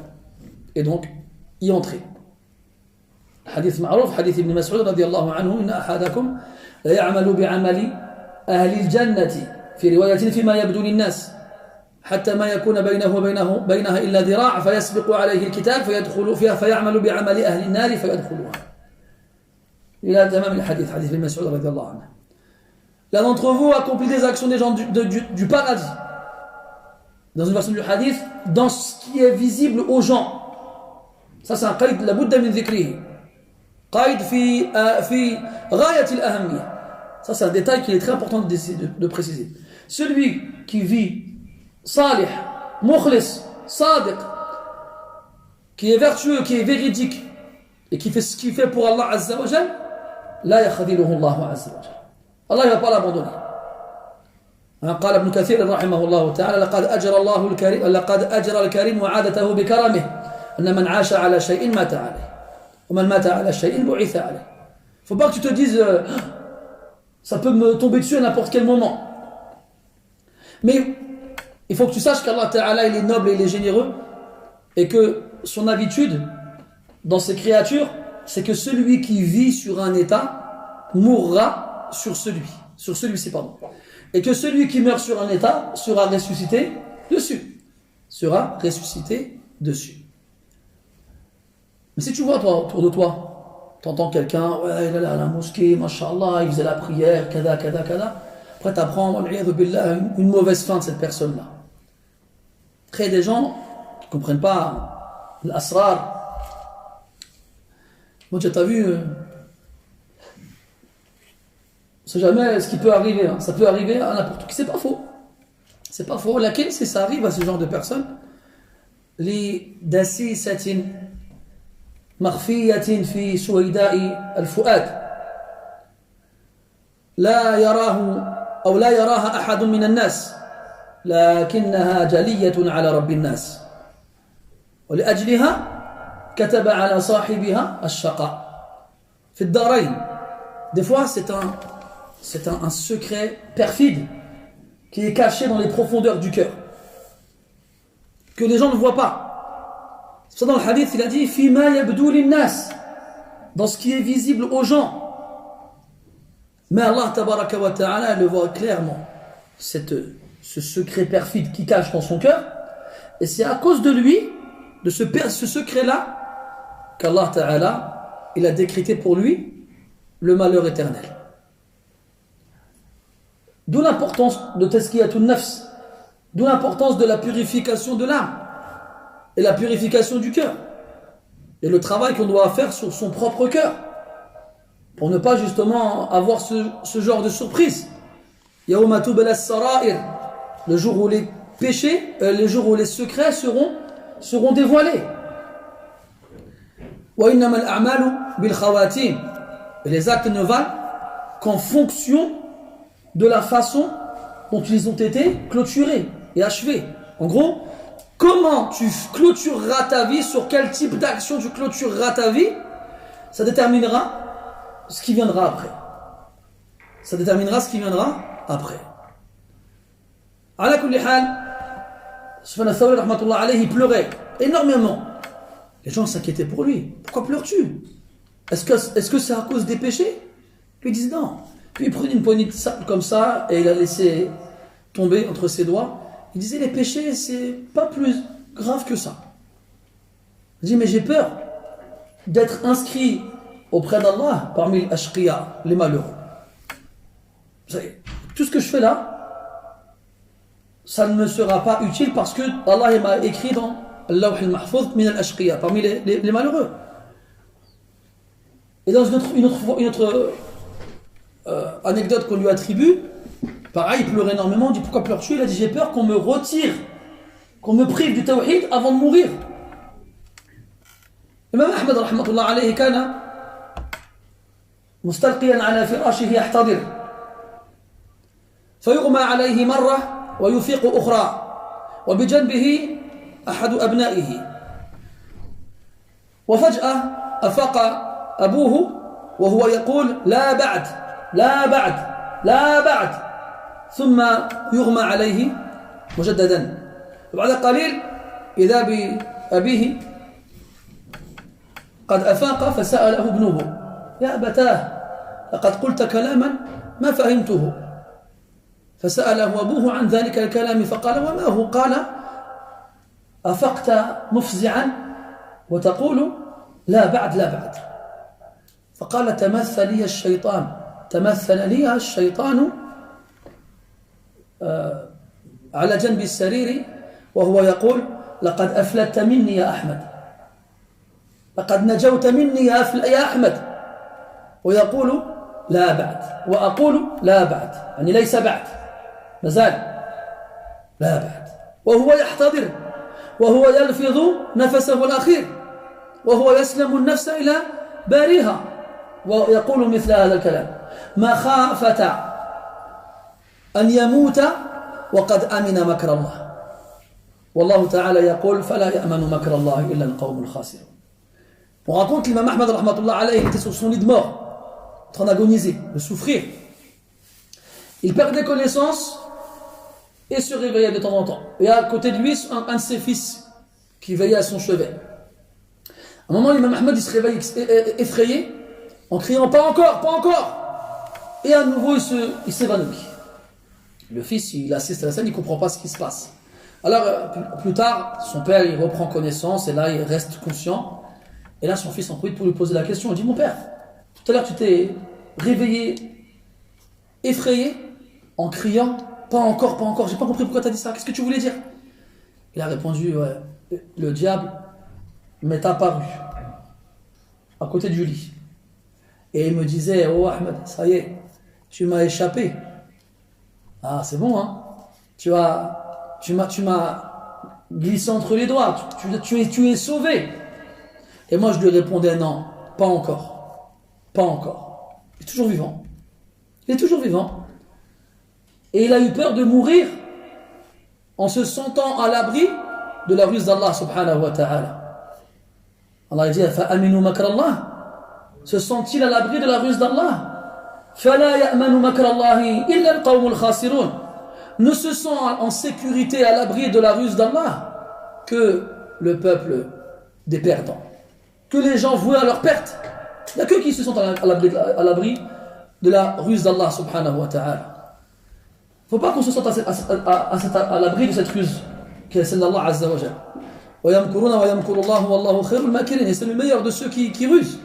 Et donc, y entrer. Hadith ma'rouf, hadith ibn Mas'ud radiyallahu anhu, inna ahadakum la ya'malu bi'amali ahli al-jannati fi riwayatin fima yabdu lin-nas hatta ma yakuna baynaha illa dhira' fayasbiqu alayhi al-kitab fayadkhulu fiha fay'amalu bi'amali ahli an-nar fayadkhuluha. Ila tamam al-hadith, hadith ibn Mas'ud radiyallahu anhu. L'un d'entre vous accomplit des actions des gens du paradis. Dans une version du hadith, dans ce qui est visible aux gens. Ça c'est un qaïd, la budda min dhikrihi. Qaïd fi ghayat al-ahamiyya. Ça c'est un détail qu'il est très important de préciser. Celui qui vit salih, mukhlis, sadiq, qui est vertueux, qui est véridique, et qui fait ce qu'il fait pour Allah Azza wa Jal, la yakhadiluhu Allah Azza wa Jal. Allah ne va pas l'abandonner. قال ابن كثير رحمه الله تعالى لقد أجرى الكريم وعادته بكرمه أن من عاش على شيء مات عليه ومن مات على شيء بعث عليه. Faut pas que tu te dises ça peut me tomber dessus à n'importe quel moment. Mais il faut que tu saches qu'Allah Ta'ala il est noble et il est généreux et que son habitude dans ses créatures c'est que celui qui vit sur un état mourra sur celui-ci, pardon. Et que celui qui meurt sur un état sera ressuscité dessus. Mais si tu vois toi, autour de toi, tu entends quelqu'un, ouais, il est là à la mosquée, mashallah, il faisait la prière, kada. Après tu apprends, une mauvaise fin de cette personne-là. Très des gens qui ne comprennent pas l'asrar. Moi, tu as vu... C'est jamais ce qui peut arriver. Hein. Ça peut arriver à n'importe qui. C'est pas faux. Laquelle, si ça arrive à ce genre de personnes, les dasisatin makhfiyatin fi suwayda'i al-fu'ad la yaraha ahadun min an-nas lakinnaha jaliyatun ala rabbi an-nas wa li ajliha kataba ala sahibiha ash-shaqa fi ad-darain. Des fois, c'est un secret perfide qui est caché dans les profondeurs du cœur, que les gens ne voient pas. C'est ça dans le hadith, il a dit Fima yabdu linnas, dans ce qui est visible aux gens. Mais Allah tabaraka wa ta'ala le voit clairement, ce secret perfide qui cache dans son cœur, et c'est à cause de lui, de ce secret-là, qu'Allah ta'ala il a décrété pour lui le malheur éternel. D'où l'importance de tazkiyatun nafs, d'où l'importance de la purification de l'âme et la purification du cœur et le travail qu'on doit faire sur son propre cœur pour ne pas justement avoir ce genre de surprise. Yawma tubla as-sara'ir, le jour où les péchés, le jour où les secrets seront dévoilés. Wa innamal a'malu bil khawatim. Et les actes ne valent qu'en fonction de la façon dont ils ont été clôturés et achevés. En gros, comment tu clôtureras ta vie, sur quel type d'action tu clôtureras ta vie, ça déterminera ce qui viendra après. Ça déterminera ce qui viendra après. Ala kulli hal, Sufyan al-Thawri rahmatullah alayhi, il pleurait énormément. Les gens s'inquiétaient pour lui. Pourquoi pleures-tu? Est-ce que c'est à cause des péchés? Puis ils disent non. Puis il prenait une poignée de sable comme ça et il a laissé tomber entre ses doigts. Il disait les péchés, c'est pas plus grave que ça. Il dit mais j'ai peur d'être inscrit auprès d'Allah parmi les ashqiya, les malheureux. Vous savez, tout ce que je fais là, ça ne me sera pas utile parce que Allah m'a écrit dans Al-Lawh al-Mahfouz min al-ashqiya, parmi les malheureux. Et dans une autre anecdote qu'on lui attribue, pareil, il pleurait énormément. On dit pourquoi pleures-tu? Il a dit j'ai peur qu'on me retire, qu'on me prive du tawhid avant de mourir. Imam Ahmed rahmatullah alayhi kana mustalqiyan ala firashihi yahtadir فيغمى عليه مرة ويفيق أخرى وبجنبه أحد أبنائه وفجأة أفاق أبوه وهو يقول لا بعد لا بعد لا بعد ثم يغمى عليه مجددا وبعد قليل إذا بأبيه قد أفاق فسأله ابنه يا أبتاه لقد قلت كلاما ما فهمته فسأله أبوه عن ذلك الكلام فقال وما هو؟ قال أفقت مفزعا وتقول لا بعد لا بعد. فقال تمثل لي الشيطان على جنب السرير وهو يقول لقد أفلت مني يا أحمد لقد نجوت مني يا أحمد ويقول لا بعد وأقول لا بعد يعني ليس بعد مازال لا بعد وهو يحتضر وهو يلفظ نفسه الأخير وهو يسلم النفس إلى باريها ويقول مثل هذا الكلام مخافة أن يموت وقد أمن مكر الله والله تعالى يقول فلا يأمن مكر الله إلا القوم الخاسرون. On raconte l'imam Ahmad rahmatullah alayhi était sur son lit de mort, en train d'agoniser, de souffrir. Il perdait connaissance et se réveillait de temps en temps. Et à côté de lui, un de ses fils qui veillait à son chevet. À un moment, l'imam Ahmad il se réveille effrayé en criant pas encore, pas encore. Et à nouveau, il s'évanouit. Le fils, il assiste à la scène, il ne comprend pas ce qui se passe. Alors, plus tard, son père, il reprend connaissance et là, il reste conscient. Et là, son fils en profite pour lui poser la question. Il dit, mon père, tout à l'heure, tu t'es réveillé, effrayé, en criant, pas encore, pas encore. J'ai pas compris pourquoi tu as dit ça. Qu'est-ce que tu voulais dire? Il a répondu, ouais, le diable m'est apparu à côté du lit. Et il me disait, oh Ahmed, ça y est, tu m'as échappé. Ah, c'est bon, hein? Tu m'as glissé entre les doigts. Tu es sauvé. Et moi, je lui répondais, non, pas encore. Pas encore. Il est toujours vivant. Il est toujours vivant. Et il a eu peur de mourir en se sentant à l'abri de la ruse d'Allah subhanahu wa ta'ala. Allah dit, فَأَمِنُوا مَكْرَ اللَّهِ. Se sent-il à l'abri de la ruse d'Allah? فَلَا يَأْمَنُ مَكْرَ اللَّهِ إِلَّا الْقَوْمُ الْخَاسِرُونَ. Ne se sent en sécurité à l'abri de la ruse d'Allah que le peuple des perdants. Que les gens voués à leur perte. Il n'y a que qui se sentent à l'abri de la ruse d'Allah subhanahu wa ta'ala. Il ne faut pas qu'on se sente à l'abri de cette ruse qui est celle d'Allah azza wa jalla. Et c'est le meilleur de ceux qui rusent.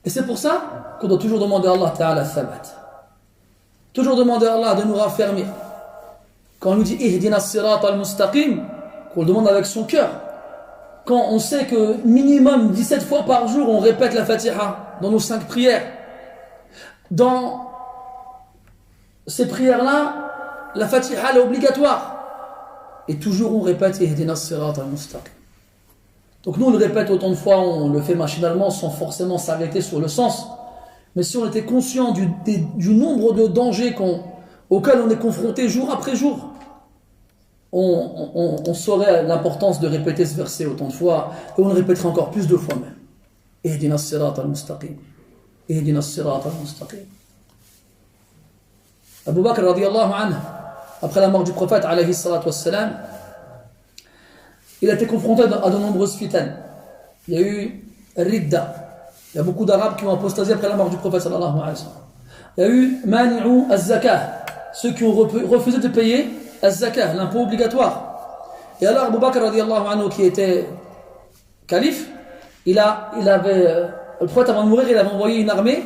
Et c'est pour ça qu'on doit toujours demander à Allah ta'ala thabat. Toujours demander à Allah de nous raffermir. Quand on nous dit ihdina as-sirat al-mustaqim, qu'on le demande avec son cœur. Quand on sait que minimum 17 fois par jour on répète la Fatiha dans nos 5 prières. Dans ces prières-là, la Fatiha est obligatoire. Et toujours on répète Ihdina as-sirat al-mustaqim. Donc nous on le répète autant de fois, on le fait machinalement sans forcément s'arrêter sur le sens. Mais si on était conscient du nombre de dangers auxquels on est confronté jour après jour, on saurait l'importance de répéter ce verset autant de fois, et on le répéterait encore plus de fois même. Ihdina as-sirata al-mustaqim. Ihdina as-sirata al-mustaqim. Abu Bakr radiyallahu anhu, après la mort du prophète alayhi salatu wassalam, il a été confronté à de nombreuses fitanes. Il y a eu Ridda. Il y a beaucoup d'Arabes qui ont apostasé après la mort du prophète sallallahu alayhi wa sallam. Il y a eu Mani'u az-zakah, ceux qui ont refusé de payer az-zakah, l'impôt obligatoire. Et alors Abu Bakr radiyallahu anhu, qui était calife, le prophète avant de mourir, il avait envoyé une armée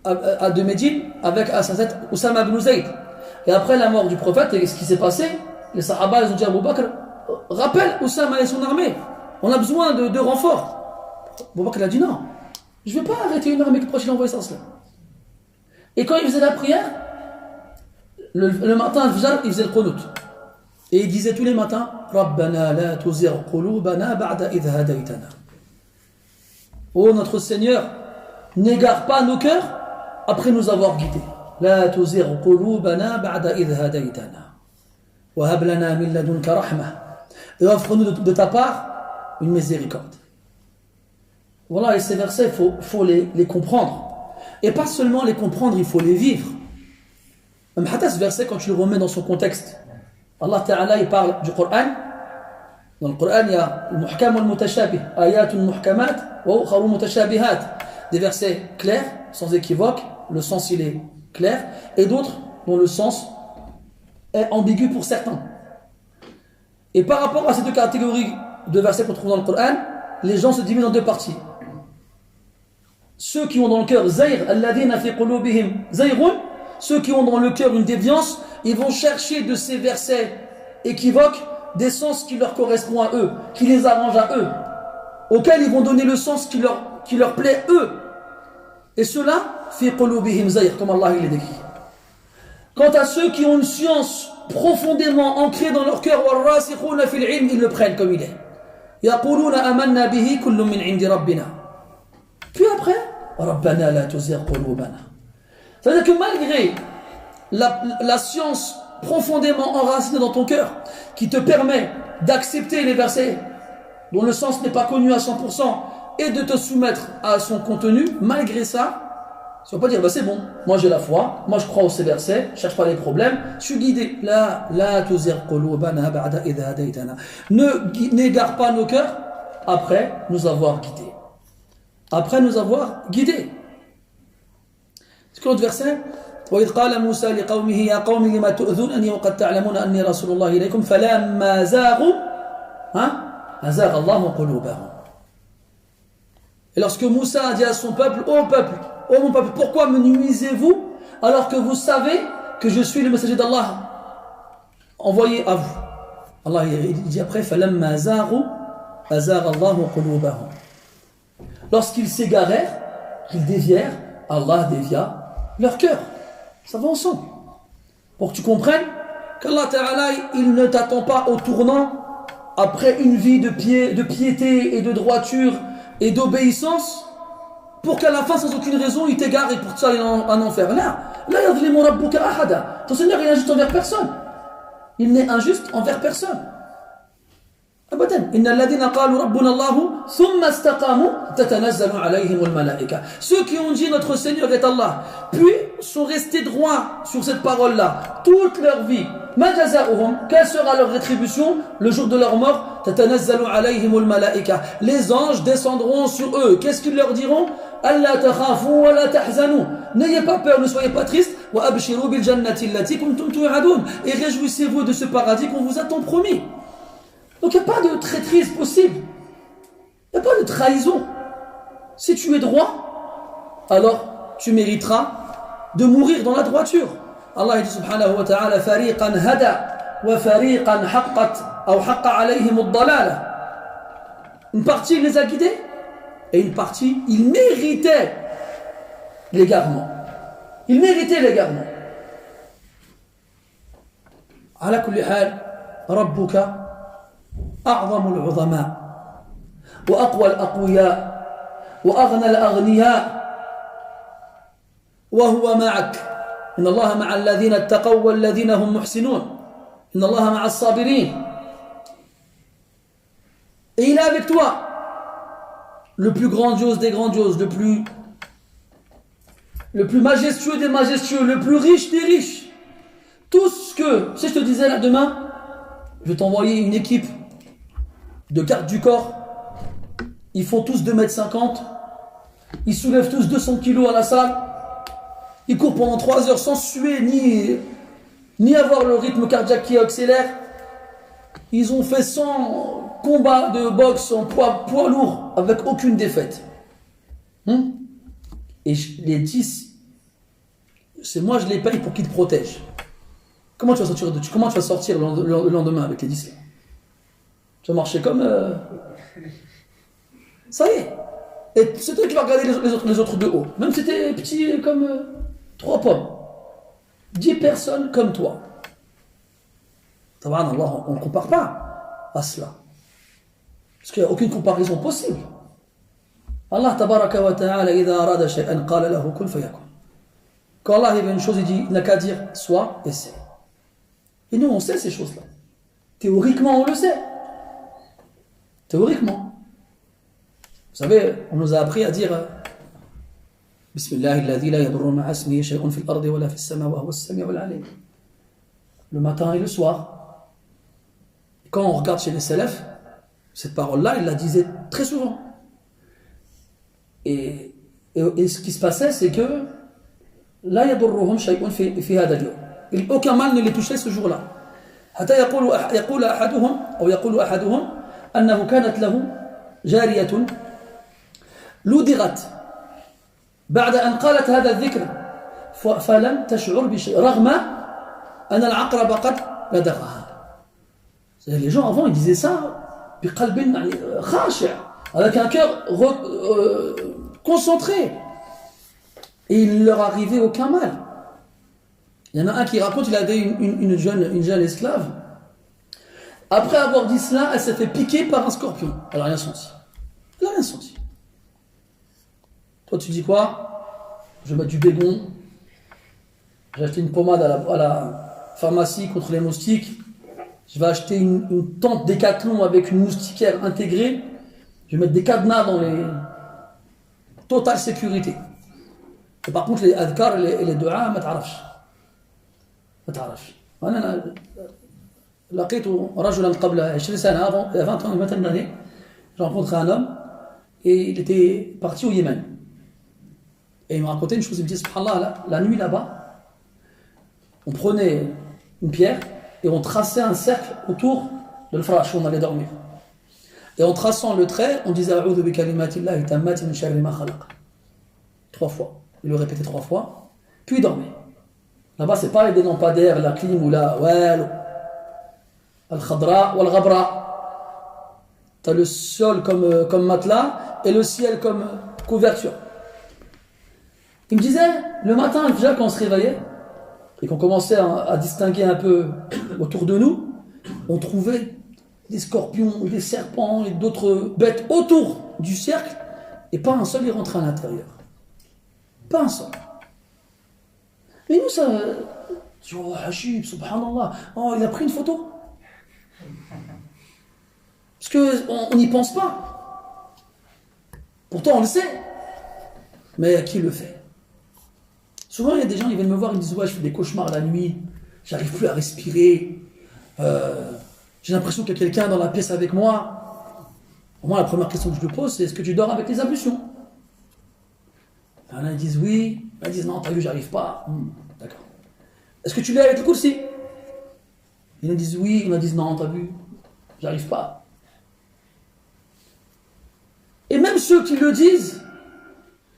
de Médine avec à sa tête Oussama ibn Zayd. Et après la mort du prophète, ce qui s'est passé, les Sahaba ils ont dit à Abu Bakr, rappelle Oussama et son armée, on a besoin de renforts. Abu Bakr a dit non, je ne vais pas arrêter une armée que le prophète a envoyé sans cela. Et quand il faisait la prière, le matin il faisait le qunut. Et il disait tous les matins, Rabbana la tuzigh qulubana ba'da idh hadaytana. Oh notre Seigneur, n'égare pas nos cœurs après nous avoir guidés. La tuzigh qulubana ba'da idh hadaytana. Wa hab lana min ladunka rahmah. Et offre-nous de ta part une miséricorde. Voilà, et ces versets, il faut les comprendre. Et pas seulement les comprendre, il faut les vivre. Même hatta ce verset, quand tu le remets dans son contexte, Allah Ta'ala, il parle du Coran. Dans le Coran, il y a le muhkam wal mutashabih, ayatun muhkamat wa ukharu mutashabihat. Des versets clairs, sans équivoque, le sens il est clair, et d'autres dont le sens est ambigu pour certains. Et par rapport à ces deux catégories de versets qu'on trouve dans le Coran, les gens se divisent en deux parties. Ceux qui ont dans le cœur zayr, alladhina fi qulubihim zayrun, ceux qui ont dans le cœur une déviance, ils vont chercher de ces versets équivoques des sens qui leur correspondent à eux, qui les arrangent à eux, auxquels ils vont donner le sens qui leur plaît eux. Et cela, fi qulubihim zayr, comme Allah il les décrit. Quant à ceux qui ont une science profondément ancrée dans leur cœur, warasikhuna fil ilm, ils le prennent comme il est. Yaquluna amanna bihi kullun min indi rabbina. Puis après, Rabbana la tuzigh qulubana. C'est-à-dire que malgré la science profondément enracinée dans ton cœur, qui te permet d'accepter les versets dont le sens n'est pas connu à 100% et de te soumettre à son contenu, malgré ça, tu ne vas pas dire, c'est bon, moi j'ai la foi, moi je crois aux ces versets, je ne cherche pas les problèmes, je suis guidé. La tuzigh qulubana ba'da idh hadaytana. N'égare pas nos cœurs après nous avoir guidés. Après nous avoir guidés. C'est que l'autre verset, وإذ قال موسى لقومه يا قوم لما تؤذونني وقد تعلمون أني رسول الله إليكم فلما زاغوا أزاغ الله قلوبهم. Et lorsque Moussa a dit à son peuple, ô mon peuple, pourquoi me nuisez-vous alors que vous savez que je suis le messager d'Allah envoyé à vous? Allah il dit après, فلما زاغوا أزاغ الله قلوبهم. Lorsqu'ils s'égarèrent, qu'ils dévièrent, Allah dévia leur cœur. Ça va ensemble. Pour que tu comprennes qu'Allah Ta'ala, il ne t'attend pas au tournant après une vie de piété et de droiture et d'obéissance pour qu'à la fin, sans aucune raison, il t'égare et pour que ça aille en enfer. Là, yadlimu rabbuka ahada. Ton Seigneur, il est injuste envers personne. Il n'est injuste envers personne. أبدا إن الذين قالوا ربنا الله ثم استقاموا تتنزل عليهم الملائكة. Ceux qui ont dit notre Seigneur est Allah, puis sont restés droits sur cette parole-là toute leur vie. ما جزاؤهم, quelle sera leur rétribution le jour de leur mort? تتنزل عليهم الملائكة. Les anges descendront sur eux. Qu'est-ce qu'ils leur diront? ألا تخافوا ولا تحزنوا. N'ayez pas peur, ne soyez pas tristes. وأبشروا بالجنة التي كنتم توعدون. Et réjouissez-vous de ce paradis qu'on vous a tant promis. Donc il n'y a pas de traîtrise possible. Il n'y a pas de trahison. Si tu es droit, alors tu mériteras de mourir dans la droiture. Allah dit subhanahu wa ta'ala fariqan hada wa fariqan haqqa alayhim ad-dalala. Une partie il les a guidés et une partie il méritait l'égarement. Il méritait l'égarement. Ala kulli hal rabbuka أعظم العظماء وأقوى الأقوياء وأغنى الأغنياء وهو معك إن الله مع الذين اتقوا والذين هم محسنون إن الله مع الصابرين. Et il est avec toi, le plus grandiose des grandioses, le plus majestueux des majestueux, le plus riche des riches. Tout ce que, si je te disais là demain, je vais t'envoyer une équipe de gardes du corps, ils font tous 2,50 m, ils soulèvent tous 200 kilos à la salle, ils courent pendant 3 heures sans suer ni avoir le rythme cardiaque qui accélère. Ils ont fait 100 combats de boxe en poids lourd avec aucune défaite. Et les 10, c'est moi je les paye pour qu'ils te protègent. Comment tu vas sortir le lendemain avec les 10 là? Tu vas marcher comme... Ça y est. Et c'est toi qui vas regarder les autres de haut. Même si t'es petit comme 3 pommes. 10 personnes comme toi. Subhanallah, on ne compare pas à cela. Parce qu'il n'y a aucune comparaison possible. Allah tabaraka wa ta'ala, idha arada shay'an qala lahu kun fayakun. Quand Allah il veut une chose, il dit, il n'a qu'à dire soit et c'est. Et nous, on sait ces choses-là. Théoriquement, on le sait. Théoriquement. Vous savez, on nous a appris à dire Bismillah alladhi la yadurru ma'a ismihi shay'un fil ardi wa la fis sama wa huwa as-sami'ul 'alim. Le matin et le soir. Quand on regarde chez les salafs, cette parole-là, il la disait très souvent. Et ce qui se passait, c'est que la yadurruhum shay'un fi hada al-yawm. Aucun mal ne les touchait ce jour-là. حتى يقول أحدهم أو يقول أحدهم أنه كانت له جارية لدغت بعد أن قالت هذا الذكر فلم تشعر بشيء رغم أن العقرب قد لدغها. Les gens avant ils disaient ça بقلب خاشع, avec un cœur concentré, et il ne leur arrivait aucun mal. Il y en a un qui raconte, il avait une jeune esclave. Après avoir dit cela, elle s'est fait piquer par un scorpion. Elle n'a rien senti. Elle n'a rien senti. Toi, tu dis quoi? Je vais mettre du bégon. J'ai acheté une pommade à la pharmacie contre les moustiques. Je vais acheter une tente Décathlon avec une moustiquaire intégrée. Je vais mettre des cadenas dans les... Totale sécurité. Et par contre, les adhkar et les du'a, ma ta'rafsh. ما تعرفش. أنا لقيت رجلا قبل 20 سنة, avant 20 ans, une vingtaine d'années, j'ai rencontré un homme et il était parti au Yémen. Et il me racontait une chose, il me dit, subhanallah, la nuit là-bas, on prenait une pierre et on traçait un cercle autour de l'frash où on allait dormir. Et en traçant le trait, on disait A'udhu bi kalimatillahi tammati min sharri ma khalaq. 3 fois. Il le répétait 3 fois, puis il dormait. Là-bas, c'est pas des lampadaires, la clim ou la wal, al-khadra ou al-ghabra. Tu as le sol comme matelas et le ciel comme couverture. Il me disait, le matin, déjà, quand on se réveillait et qu'on commençait à distinguer un peu autour de nous, on trouvait des scorpions, des serpents et d'autres bêtes autour du cercle, et pas un seul y rentrait à l'intérieur. Pas un seul. Mais nous, ça... Oh, Hachib, subhanallah. Oh, il a pris une photo. Parce qu'on n'y pense pas. Pourtant, on le sait. Mais qui le fait? Souvent, il y a des gens, ils viennent me voir, ils me disent, ouais, je fais des cauchemars la nuit, j'arrive plus à respirer, j'ai l'impression qu'il y a quelqu'un dans la pièce avec moi. Moi, la première question que je lui pose, c'est, est-ce que tu dors avec les ablutions? Il y en a, ils disent oui. Ils disent non, t'as vu, j'arrive pas. D'accord. Est-ce que tu l'es avec le kursi? Ils disent oui. Ils disent non, t'as vu, j'arrive pas. Et même ceux qui le disent,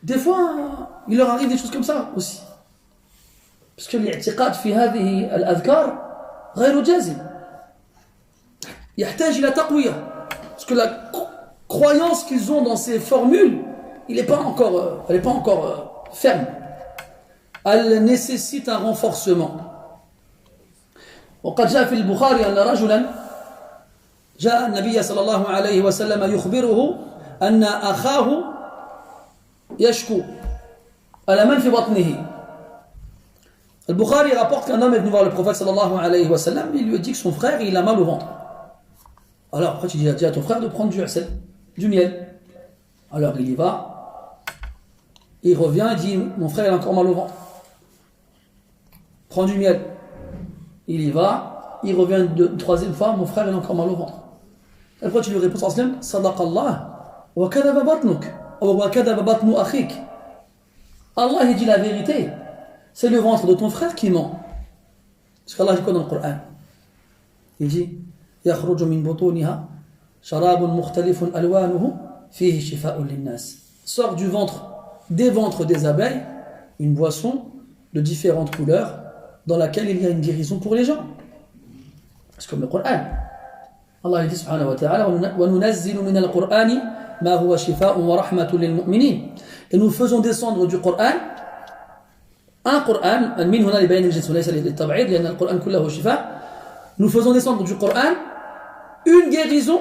des fois, il leur arrive des choses comme ça aussi. Parce que l'i'tiqad fi hadhihi al-adhkar غير جازم. يحتاج إلى تقوية. Parce que la croyance qu'ils ont dans ces formules, elle n'est pas encore ferme. Elle nécessite un renforcement. وقد جاء في البخاري أن رجلا جاء النبي صلى الله عليه وسلم يخبره أن أخاه يشكو ألما في بطنه. Al-Bukhari rapporte qu'un homme est venu voir le prophète sallallahu alayhi wa sallam, il lui a dit que son frère il a mal au ventre. Alors après tu dis à ton frère de prendre du miel. Alors il y va, il revient et dit mon frère il a encore mal au ventre. Prends du miel. Il y va, il revient une troisième fois, mon frère il a encore mal au ventre. Après tu lui réponds sallallahu alayhi wa sallam, sadaqallah wa kadaba batnuk wa kadaba batnu akhik. Allah il dit la vérité. C'est le ventre de ton frère qui ment. Parce qu'Allah dit quoi dans le Coran? Il dit يخرج من بطونها شراب مختلف ألوانه فيه شفاء للناس. Sort du ventre, des ventres des abeilles, une boisson de différentes couleurs dans laquelle il y a une guérison pour les gens. C'est comme le Coran. Allah dit subhanahu wa ta'ala وَنُنَزِّلُ مِنَ الْقُرْآنِ مَا هُوَ شِفَاءٌ وَرَحْمَةٌ لِلْمُؤْمِنِينَ. Et nous faisons descendre du Coran un Coran, من هنا لبيان الجنس وليس للتبعيض لأن القرآن كله شفاء. Nous faisons descendre du Coran une guérison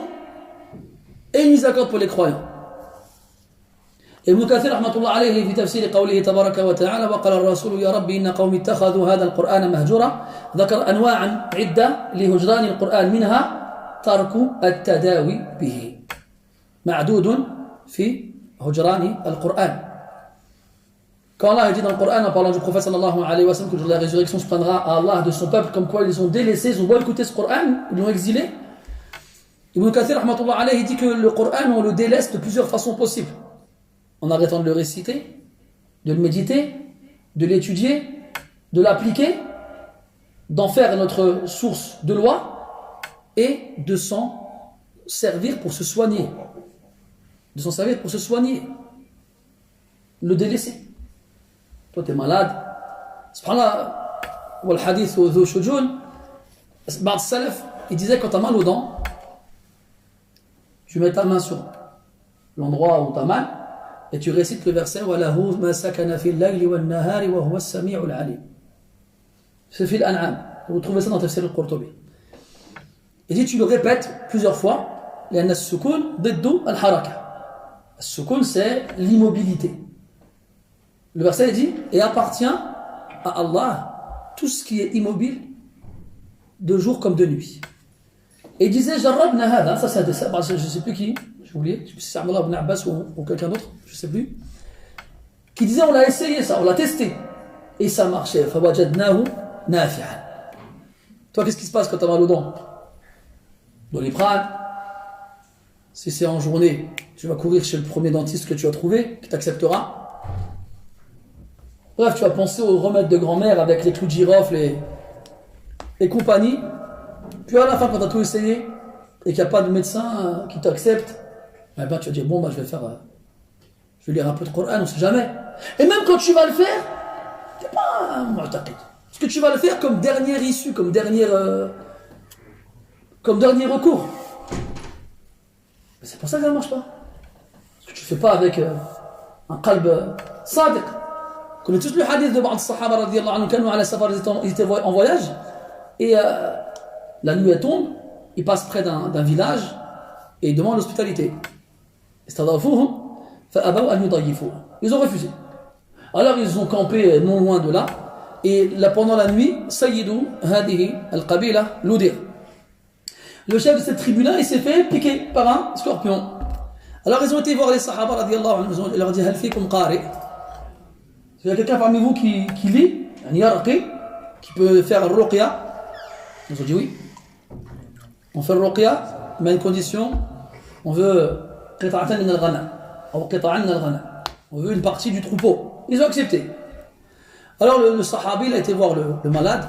et une miséricorde pour les croyants. ابن كثير رحمة الله عليه في تفسير قوله تبارك وتعالى وقال الرسول يا ربي إن قومي اتخذوا هذا القرآن مهجورا ذكر أنواعا عدة لهجران القرآن منها ترك التداوي به معدود في هجران القرآن. Quand Allah dit dans le Coran en parlant du prophète sallallahu alayhi wa sallam que la résurrection se prendra à Allah de son peuple comme quoi ils ont délaissé, ils ont boycotté ce Coran, ils l'ont exilé. Ibn Kathir rahmatullah alayhi dit que le Coran on le délaisse de plusieurs façons possibles. En arrêtant de le réciter, de le méditer, de l'étudier, de l'appliquer, d'en faire notre source de loi et de s'en servir pour se soigner. De s'en servir pour se soigner. Le délaisser. Toi t'es malade. Subhanallah, ou le hadith ou le shujun, Ba'd Salaf, il disait quand t'as mal aux dents, tu mets ta main sur l'endroit où t'as mal et tu récites le verset وَلَهُ مَا سَكَنَ فِي اللَّيْلِ وَالنَّهَارِ وَهُوَ السَّمِيعُ الْعَلِيمُ. C'est fil An'am. Vous trouvez ça dans Tafsir al-Qurtubi. Il dit tu le répètes plusieurs fois لأن السكون ضد الحركة. السكون c'est l'immobilité. Le verset dit et appartient à Allah tout ce qui est immobile de jour comme de nuit. Et il disait jarrabna hada, ça c'est je sais plus qui, j'ai oublié, je sais plus si c'est Abdullah ibn Abbas ou quelqu'un d'autre, je sais plus, qui disait on l'a essayé ça, on l'a testé et ça marchait. Fawajadnahu nafi'an. Toi qu'est-ce qui se passe quand tu as mal aux dents? Doliprane. Si c'est en journée, tu vas courir chez le premier dentiste que tu as trouvé, qui t'acceptera. Bref, tu vas penser aux remèdes de grand-mère avec les clous de girofle et compagnie. Puis à la fin, quand tu as tout essayé et qu'il n'y a pas de médecin qui t'accepte, eh ben, tu vas dire bon, bah, je vais lire un peu de Coran, on ne sait jamais. Et même quand tu vas le faire, tu n'es pas un mu'taqid. Parce que tu vas le faire comme dernière issue, comme dernier recours. Mais c'est pour ça que ça ne marche pas. Parce que tu ne fais pas avec un qalb sadiq. On connaît tous le hadith de Ba'd Sahaba radiyallahu anhu kanu ala safar, ils étaient en voyage et la nuit elle tombe, ils passent près d'un village et ils demandent l'hospitalité. Ils ont refusé. Alors ils ont campé non loin de là et là, pendant la nuit, Sayyidou hadihi al-qabila l'udir. Le chef de cette tribu-là, il s'est fait piquer par un scorpion. Alors ils ont été voir les Sahaba radiyallahu anhu, ils leur ont dit hal fikum qari. Il y a quelqu'un parmi vous qui lit, qui peut faire le ruqya. Ils ont dit oui. On fait le ruqya, mais à une condition, on veut qita'atan min al-ghanam, ou qita'an min al-ghanam. On veut une partie du troupeau. Ils ont accepté. Alors le sahabi il a été voir le malade.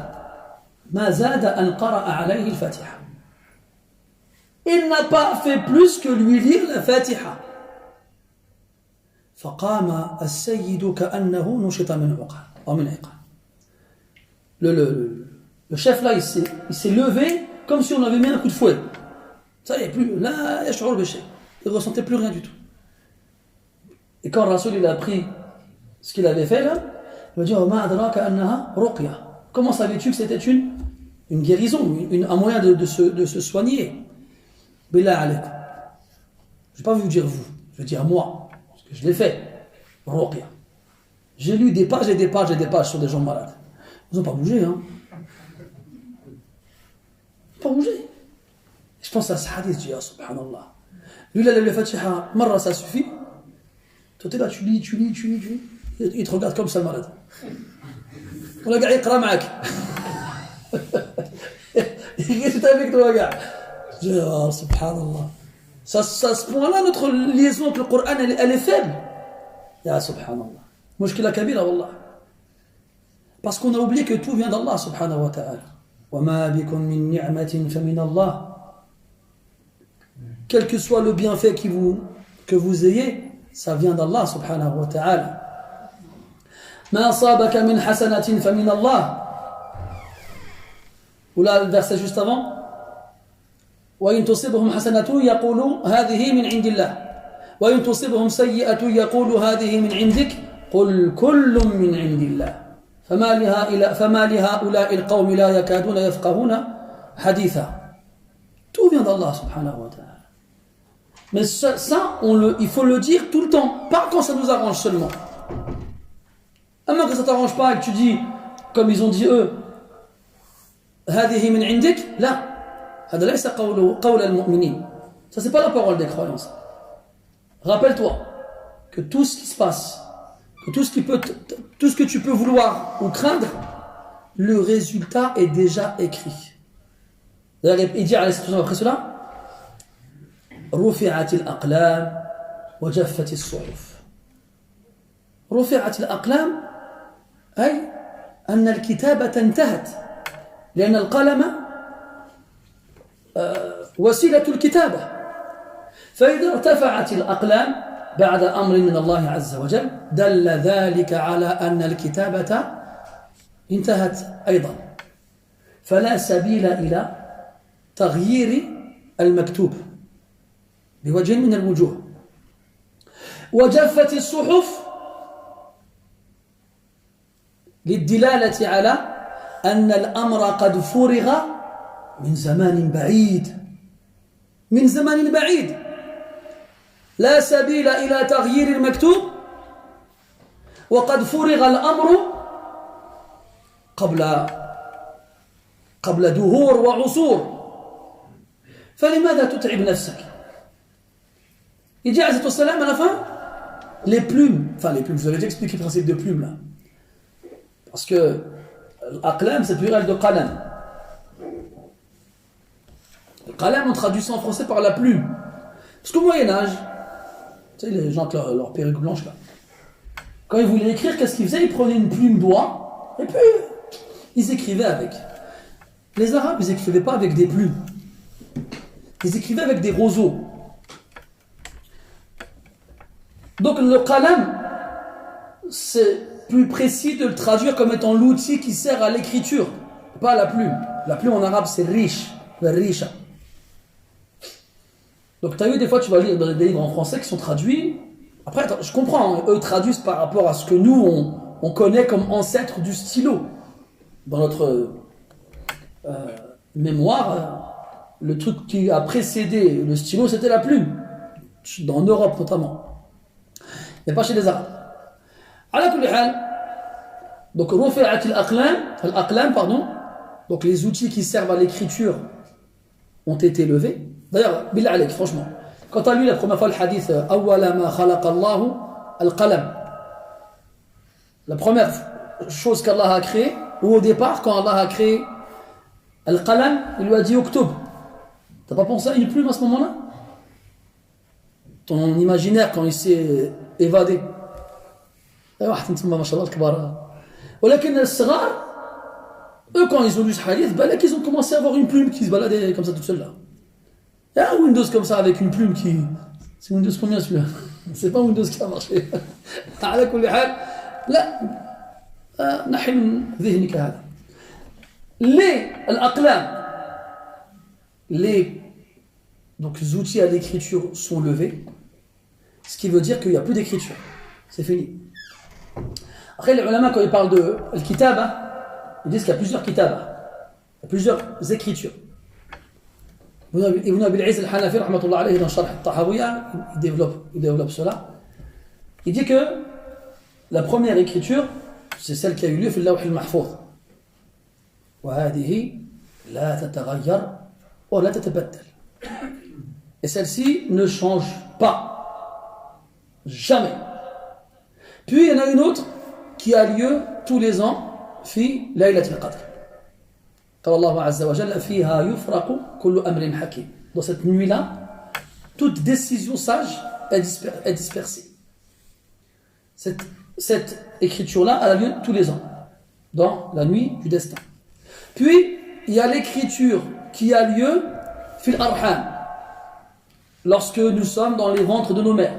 Ma zada an qara'a alayhi al-Fatiha. Il n'a pas fait plus que lui lire la Fatiha. فقام السيد كأنه نشط من عقال أو من عقال. Le chef là, il s'est levé comme si on avait mis un coup de fouet. Ça y est, plus là, il ne ressentait plus rien du tout. Et quand Rasoul il a appris ce qu'il avait fait là, il m'a dit comment savais-tu que c'était une guérison, un moyen de se soigner? Billah alaikum. Je ne vais pas vous dire vous, je veux dire moi, parce que je l'ai fait, Ruqya. J'ai lu des pages et des pages et des pages sur des gens malades. Ils n'ont pas bougé, hein. Ils n'ont pas bougé. Je pense à ce hadith, je dis, ah, subhanallah. Lui, là, le Fatiha, marra, ça suffit. Toi, t'es là, tu lis. Il te regarde comme ça, le malade. On a gagné, il معك. Il est avec toi, gars. Je dis, ah, subhanallah. Ça, ce point-là, notre liaison avec le Coran, elle est faible. Ya subhanallah. Mushkila kabira, wallah. Parce qu'on a oublié que tout vient d'Allah, subhanahu wa ta'ala. Wa ma bikum min ni'matin fa min Allah. Quel que soit le bienfait que vous ayez, ça vient d'Allah, subhanahu wa ta'ala. Ma asabaka min hasanatin fa min Allah. Ou là, le verset juste avant. وإن تصبهم حسنة يقولوا هذه من عند الله وإن تصبهم سيئة يقولوا هذه من عندك قل كل من عند الله فما لهؤلاء القوم لا يكادون يفقهون حديثا. Tout vient d'Allah subhanahu wa ta'ala. Mais ça il faut le dire tout le temps, pas quand ça nous arrange seulement. Même quand ça t'arrange pas et que tu dis, comme ils ont dit eux, هذه من عندك, لا. هذا ليس قول المؤمنين. Ça c'est pas la parole des croyants. Rappelle-toi que tout ce qui se passe, que tout ce que tu peux vouloir ou craindre, le résultat est déjà écrit. D'ailleurs, il dit après cela, رفعت الأقلام وجفت الصحف. رفعت الأقلام أي أن الكتابة انتهت لأن القلم وسيلة الكتابة. فإذا ارتفعت الأقلام بعد أمر من الله عز وجل دل ذلك على أن الكتابة انتهت أيضا. فلا سبيل إلى تغيير المكتوب بوجه من الوجوه. وجفت الصحف للدلالة على أن الأمر قد فرغ من زمان بعيد لا سبيل إلى تغيير المكتوب وقد فرغ الأمر قبل دهور وعصور. فلماذا تتعب نفسك؟ Il dit عليه السلام à la fin, les plumes, je vous avais déjà expliqué le principe de plume là, parce que l'aqlam c'est pluriel de qalam. Le qalam on traduit ça en français par la plume, parce qu'au Moyen-Âge, tu sais les gens avec leur perruque blanche là, quand ils voulaient écrire, qu'est-ce qu'ils faisaient? Ils prenaient une plume d'oie et puis ils écrivaient avec. Les Arabes ils écrivaient pas avec des plumes, ils écrivaient avec des roseaux. Donc le qalam, c'est plus précis de le traduire comme étant l'outil qui sert à l'écriture, pas la plume. La plume en arabe c'est riche, le risha. Donc tu as vu des fois tu vas lire dans des livres en français qui sont traduits. Après je comprends, hein, eux traduisent par rapport à ce que nous on connaît comme ancêtre du stylo. Dans notre mémoire, le truc qui a précédé le stylo c'était la plume, en Europe notamment. Mais pas chez les Arabes. على كل حال, donc رفعت الأقلام, pardon, donc les outils qui servent à l'écriture ont été levés. D'ailleurs, billah alayk, franchement, quand tu as lu la première fois le hadith أول ما خلق الله القلم, la première chose qu'Allah a créée, ou au départ quand Allah a créé al-qalam, il lui a dit uktub. T'as pas pensé à une plume à ce moment-là? Ton imaginaire quand il s'est évadé. واحد انتم ما شاء الله الكبار. ولكن الصغار, eux quand ils ont lu ce hadith, ils ont commencé à avoir une plume qui se baladait comme ça toute seule là. Il y a un Windows comme ça avec une plume qui... C'est Windows combien celui-là? C'est pas Windows qui a marché. على كل حال لا نحي من ذهنك هذا. Donc les outils à l'écriture sont levés, ce qui veut dire qu'il n'y a plus d'écriture. C'est fini. Après, les ulama, quand ils parlent de al-kitaba, ils disent qu'il y a plusieurs kitaba, il y a plusieurs écritures. Ibn Abi al-Izz al-Hanafi, rahmatullah alayhi, dans Sharh al-Tahawiyya, il développe cela. Il dit que la première écriture, c'est celle qui a eu lieu في اللوح المحفوظ. وهذه لا تتغير ولا تتبدل. Et celle-ci ne change pas. Jamais. Puis il y en a une autre qui a lieu tous les ans, في ليلة القدر. قال الله عز وجل فيها يفرق كل أمر حكيم. Dans cette nuit-là, toute décision sage est dispersée. Cette écriture-là, elle a lieu tous les ans, dans la nuit du destin. Puis, il y a l'écriture qui a lieu fil arham, lorsque nous sommes dans les ventres de nos mères.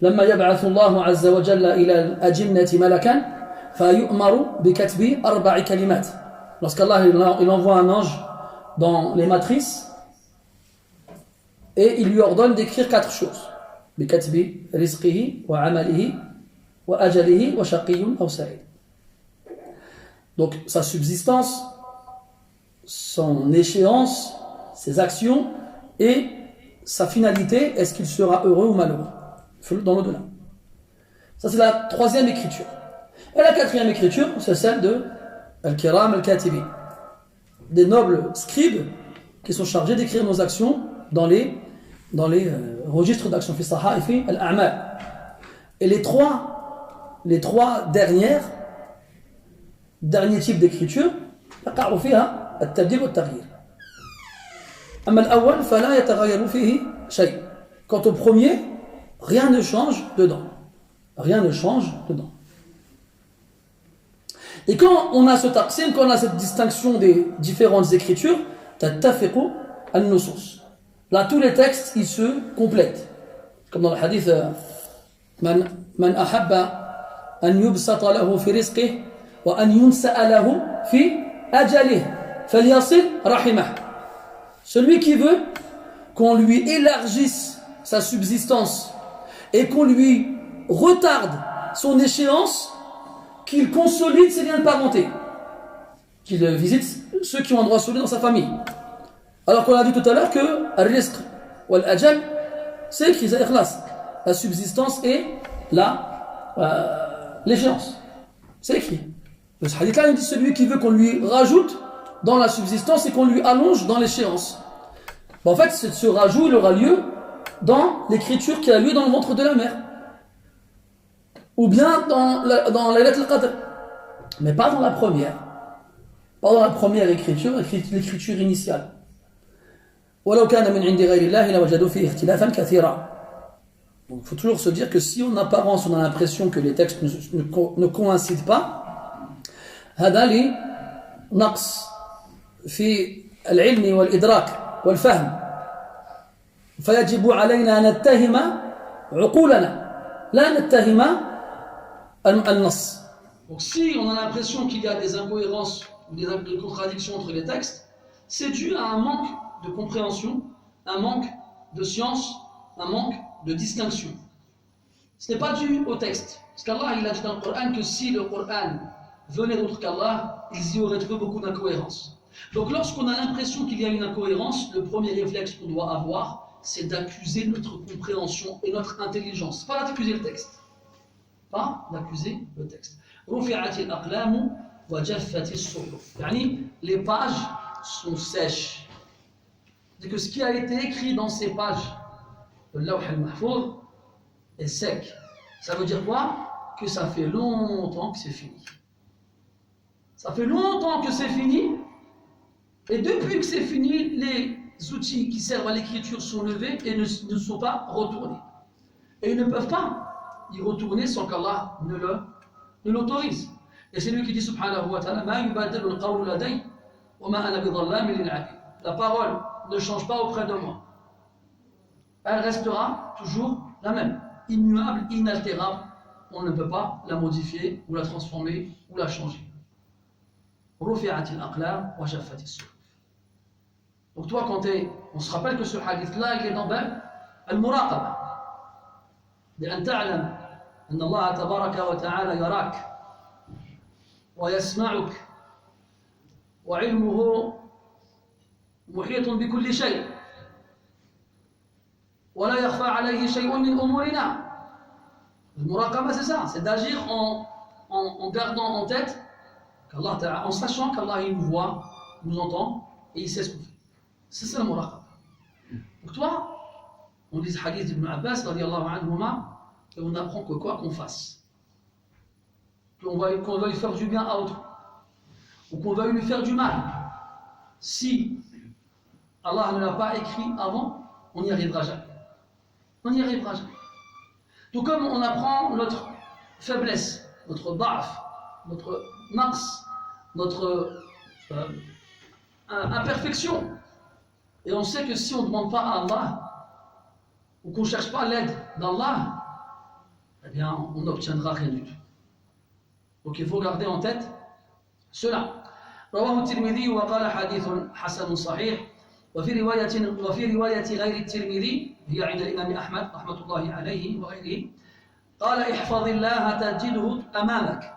لما يبعث الله عز وجل إلى الأجنة ملكا فيؤمر بكتب 4 كلمات. Lorsqu'Allah il envoie un ange dans les matrices et il lui ordonne d'écrire 4 choses. بكتب رزقه وعمله وأجله وشقي أو سعيد. Donc sa subsistance, son échéance, ses actions et sa finalité, est-ce qu'il sera heureux ou malheureux dans l'au-delà. Ça c'est la 3e écriture. Et la 4e écriture, c'est celle de Al-Kiram Al-Katibin, des nobles scribes qui sont chargés d'écrire nos actions dans les registres d'actions fi saha'ifi al-a'mal. Et les trois derniers types d'écriture, يقع فيها التبديل والتغيير. أما الأول فلا يتغير فيه شيء. Quant au premier, rien ne change dedans. Rien ne change dedans. Et quand on a ce taqsim, quand on a cette distinction des différentes écritures, tattafiqu an-nusus. Là, tous les textes, ils se complètent. Comme dans le hadith, man ahabba an yubsata lahu fi rizqihi wa an yunsa'a lahu fi ajalihi falyasil rahimah. Celui qui veut qu'on lui élargisse sa subsistance et qu'on lui retarde son échéance, qu'il consolide ses liens de parenté, qu'il visite ceux qui ont un droit sur lui dans sa famille. Alors qu'on a dit tout à l'heure que al-rizq ou al-ajal, c'est écrit, c'est ikhlas, la subsistance et l'échéance. C'est écrit. Le hadith-là, il dit celui qui veut qu'on lui rajoute dans la subsistance et qu'on lui allonge dans l'échéance. En fait, ce rajout, il aura lieu dans l'écriture qui a lieu dans le ventre de la mère. Ou bien dans Laylat al-Qadr. Mais pas dans la première. Pas dans la première écriture, l'écriture initiale. Donc il faut toujours se dire que si en apparence on a l'impression que les textes ne coïncident pas, هذا لنقص في العلم والإدراك والفهم. فيجب علينا أن نتهم عقولنا لا نتهم النص. Donc si on a l'impression qu'il y a des incohérences ou des contradictions entre les textes, c'est dû à un manque de compréhension, un manque de science, un manque de distinction. Ce n'est pas dû au texte. Parce qu'Allah il a dit dans le Coran que si le Coran venait d'autre qu'Allah, ils y auraient trouvé beaucoup d'incohérences. Donc lorsqu'on a l'impression qu'il y a une incohérence, le premier réflexe qu'on doit avoir, c'est d'accuser notre compréhension et notre intelligence. Pas d'accuser le texte. Pas d'accuser le texte. Les pages sont sèches. C'est que ce qui a été écrit dans ces pages de Lawh al-Mahfouz est sec. Ça veut dire quoi? Que ça fait longtemps que c'est fini. Ça fait longtemps que c'est fini. Et depuis que c'est fini, les outils qui servent à l'écriture sont levés et ne sont pas retournés. Et ils ne peuvent pas y retourner sans qu'Allah ne l'autorise. Et c'est lui qui dit subhanahu wa ta'ala Ma yubadilu al-qawlu laday wa ma ana bidhallamin lil 'abid. La parole ne change pas auprès de moi. Elle restera toujours la même, immuable, inaltérable. On ne peut pas la modifier ou la transformer ou la changer. Rufi'at al-aqlam wa jaffat as-suhuf. Donc toi on se rappelle que ce hadith-là il est dans Bab al-Muraqaba. لأن تعلم أن الله تبارك وتعالى يراك ويسمعك وعلمه محيط بكل شيء ولا يخفى عليه شيء من أمورنا. المراقبة c'est ça, c'est d'agir en gardant en tête qu'Allah Ta'ala, en sachant qu'Allah il nous voit, il nous entend et il sait ce qu'on fait. C'est ça le muraqaba. Pour toi, on dit le hadith d'Ibn Abbas radiallahu anhuma, et on apprend que quoi qu'on fasse, qu'on veuille faire du bien à autrui ou qu'on veuille lui faire du mal, si Allah ne l'a pas écrit avant, on n'y arrivera jamais. On n'y arrivera jamais. Tout comme on apprend notre faiblesse, notre da'af, notre naqs, notre imperfection. Et on sait que si on ne demande pas à Allah, ou qu'on ne cherche pas l'aide d'Allah, eh bien on n'obtiendra rien du tout. Donc il faut garder en tête cela. رواه الترمذي وقال حديث حسن صحيح وفي رواية غير الترمذي هي عند الإمام أحمد رحمة الله عليه وغيره قال احفظ الله تجده أمامك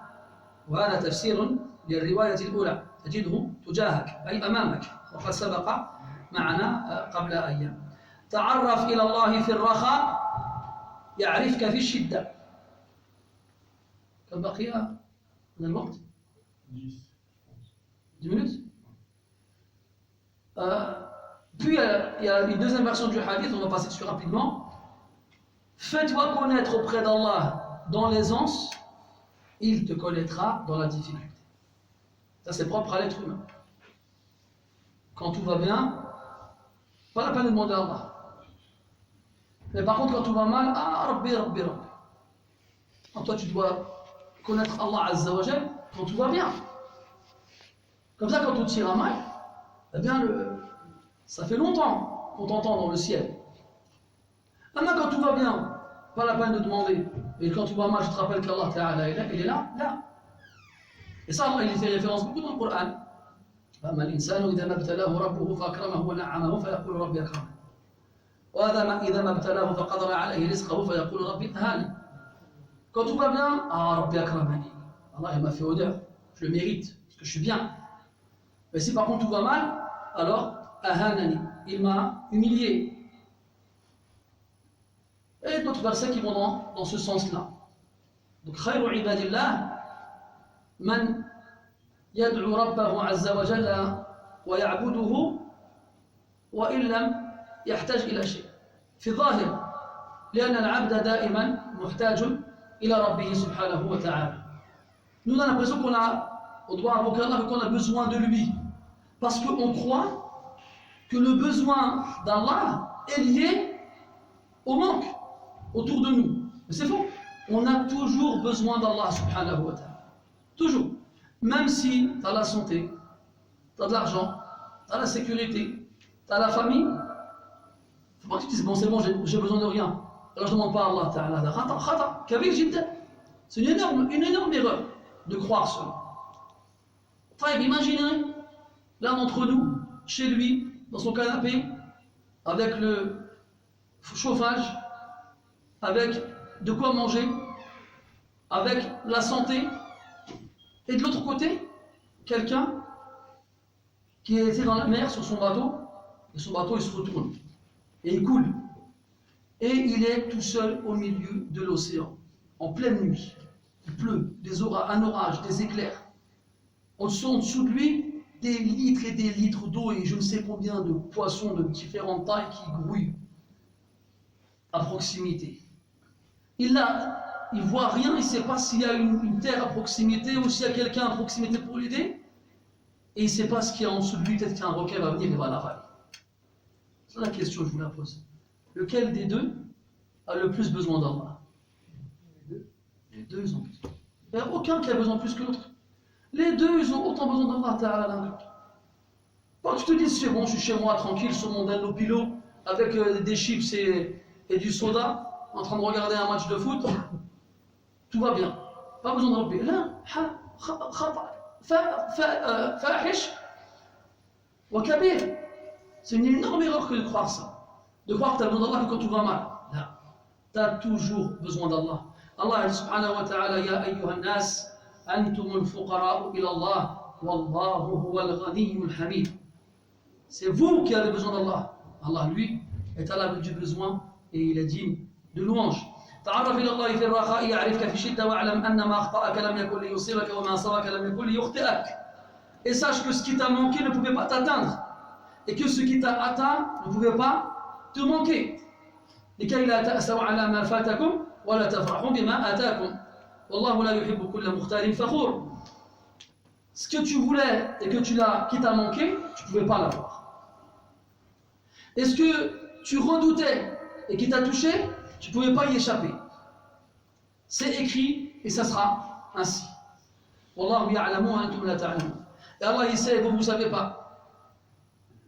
وهذا تفسير للرواية الأولى تجده تجاهك أي أمامك وقد سبق معنا قبل أيام تعرف إلى الله في الرخاء يعرفك في الشدة. كم بقي من الوقت؟ 10 minutes. Puis il y a une deuxième version du hadith, on va passer dessus rapidement. Fais-toi connaître auprès d'Allah dans l'aisance, il te connaîtra dans la difficulté. Ça c'est propre à l'être humain. Quand tout va bien, pas la peine de demander à Allah. Mais par contre quand tout va mal, Rabbi. Alors toi tu dois connaître Allah Azza wa Jal quand tout va bien. Comme ça quand tout ira mal, eh bien ça fait longtemps qu'on t'entend dans le ciel. Maintenant quand tout va bien, pas la peine de demander. Et quand tout va mal, je te rappelle qu'Allah Ta'ala il est là. Et ça Allah il fait référence beaucoup dans le Coran. فأما الإنسان إذا ما ابتلاه ربه فأكرمه ونعمه فيقول ربي أكرمن وهذا إذا ما ابتلاه فقدر عليه رزقه فيقول ربي أهانن. Quand tout va bien, ربي أكرمني. Allah il m'a fait honneur, je le mérite parce que je suis bien. Mais si par contre tout va mal, alors أهانني, il m'a humilié. Et d'autres versets qui vont dans ce sens-là. Donc خير عباد الله من يدعو ربه عز وجل ويعبده وإن لم يحتاج إلى شيء في الظاهر لأن العبد دائما محتاج إلى ربه سبحانه وتعالى. Nous on a l'impression qu'on doit invoquer Allah, qu'on a besoin de lui parce qu'on croit que le besoin d'Allah est lié au manque autour de nous. Mais c'est faux. On a toujours besoin d'Allah subhanahu wa ta'ala. Toujours. Même si tu as la santé, tu as de l'argent, tu as la sécurité, tu as la famille, il ne faut pas que tu te dises, bon c'est bon, j'ai besoin de rien. Alors je ne demande pas à Allah Ta'ala. Khata, kabir jiddan. C'est une énorme erreur de croire cela. Imaginez l'un d'entre nous, chez lui, dans son canapé, avec le chauffage, avec de quoi manger, avec la santé. Et de l'autre côté, quelqu'un qui était dans la mer sur son bateau, et son bateau il se retourne, et il coule. Et il est tout seul au milieu de l'océan, en pleine nuit. Il pleut, un orage, des éclairs. En dessous de lui, des litres et des litres d'eau et je ne sais combien de poissons de différentes tailles qui grouillent à proximité. Il voit rien, il ne sait pas s'il y a une terre à proximité ou s'il y a quelqu'un à proximité pour l'aider. Et il ne sait pas ce qu'il y a en dessous de lui, peut-être qu'un requin va venir et va l'avaler. C'est la question que je vous la pose. Lequel des deux a le plus besoin d'Allah? Les deux, ils ont besoin. Il n'y a aucun qui a besoin plus que l'autre. Les deux, ils ont autant besoin d'Allah Ta'ala l'un que l'autre. Quand tu te dis, c'est bon, je suis chez moi, tranquille, sur mon Dunlopilo, avec des chips et du soda, en train de regarder un match de foot, tout va bien. Pas besoin de Rabbi. Là, fahish wa kabir. C'est une énorme erreur que de croire ça. De croire que tu as besoin d'Allah quand tout va mal. Là, tu as toujours besoin d'Allah. Allah subhanahu wa ta'ala, ya ayyuhan nas, antumul fuqara'u ila Allah, wallahu huwal ghaniyyul hamid. C'est vous qui avez besoin d'Allah. Allah, lui, est à l'abri du besoin et il est digne de louange. تعرف إلى الله في الرخاء يعرفك في الشدة واعلم أن ما أخطأك لم يكن ليصيبك وما أصابك لم يكن ليخطئك. Et sache que ce qui t'a manqué ne pouvait pas t'atteindre et que ce qui t'a atteint ne pouvait pas te manquer. لكي لا تأسوا على ما فاتكم ولا تفرحوا بما آتاكم والله لا يحب كل مختال فخور. Ce que tu voulais et que qui t'a manqué, tu ne pouvais pas l'avoir. Et ce que tu redoutais et qui t'a touché, tu ne pouvais pas y échapper. C'est écrit et ça sera ainsi. Wallahu ya'lamu wa antum la ta'lamun. Et Allah il sait et vous ne savez pas.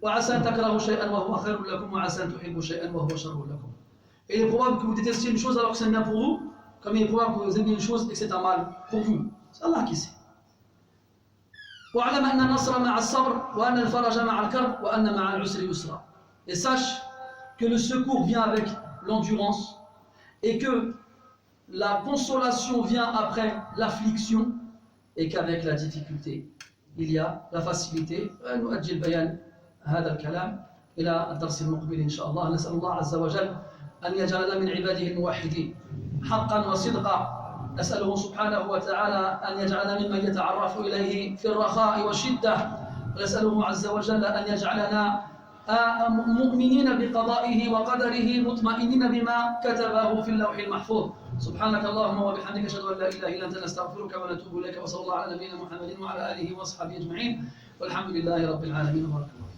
وعسى أن تكرهوا شيئا وهو خير لكم وعسى أن تحبوا شيئا وهو شر لكم. Et il est probable que vous détestiez une chose alors que c'est bien pour vous, comme il est probable que vous aimiez une chose et que c'est un mal pour vous. C'est Allah qui sait. واعلم أن النصر مع الصبر وأن الفرج مع الكرب وأن مع العسر يسرا. Et sache que le secours vient avec l'endurance et que la consolation vient après l'affliction et qu'avec la difficulté il y a la facilité. نؤجل بيان هذا الكلام إلى الدرس المقبل إن شاء الله. نسأل الله عز وجل أن يجعلنا من عباده الموحدين حقا وصدقا. نسأله سبحانه وتعالى أن يجعلنا ممن يتعرف إليه في الرخاء والشدة. ونسأله عز وجل أن يجعلنا مؤمنين بقضائه وقدره مطمئنين بما كتبه في اللوح المحفوظ. سبحانك اللهم وبحمدك أشهد أن لا إله إلا أنت نستغفرك ونتوب إليك وصلى الله على نبينا محمد وعلى آله وأصحابه أجمعين والحمد لله رب العالمين وبارك الله.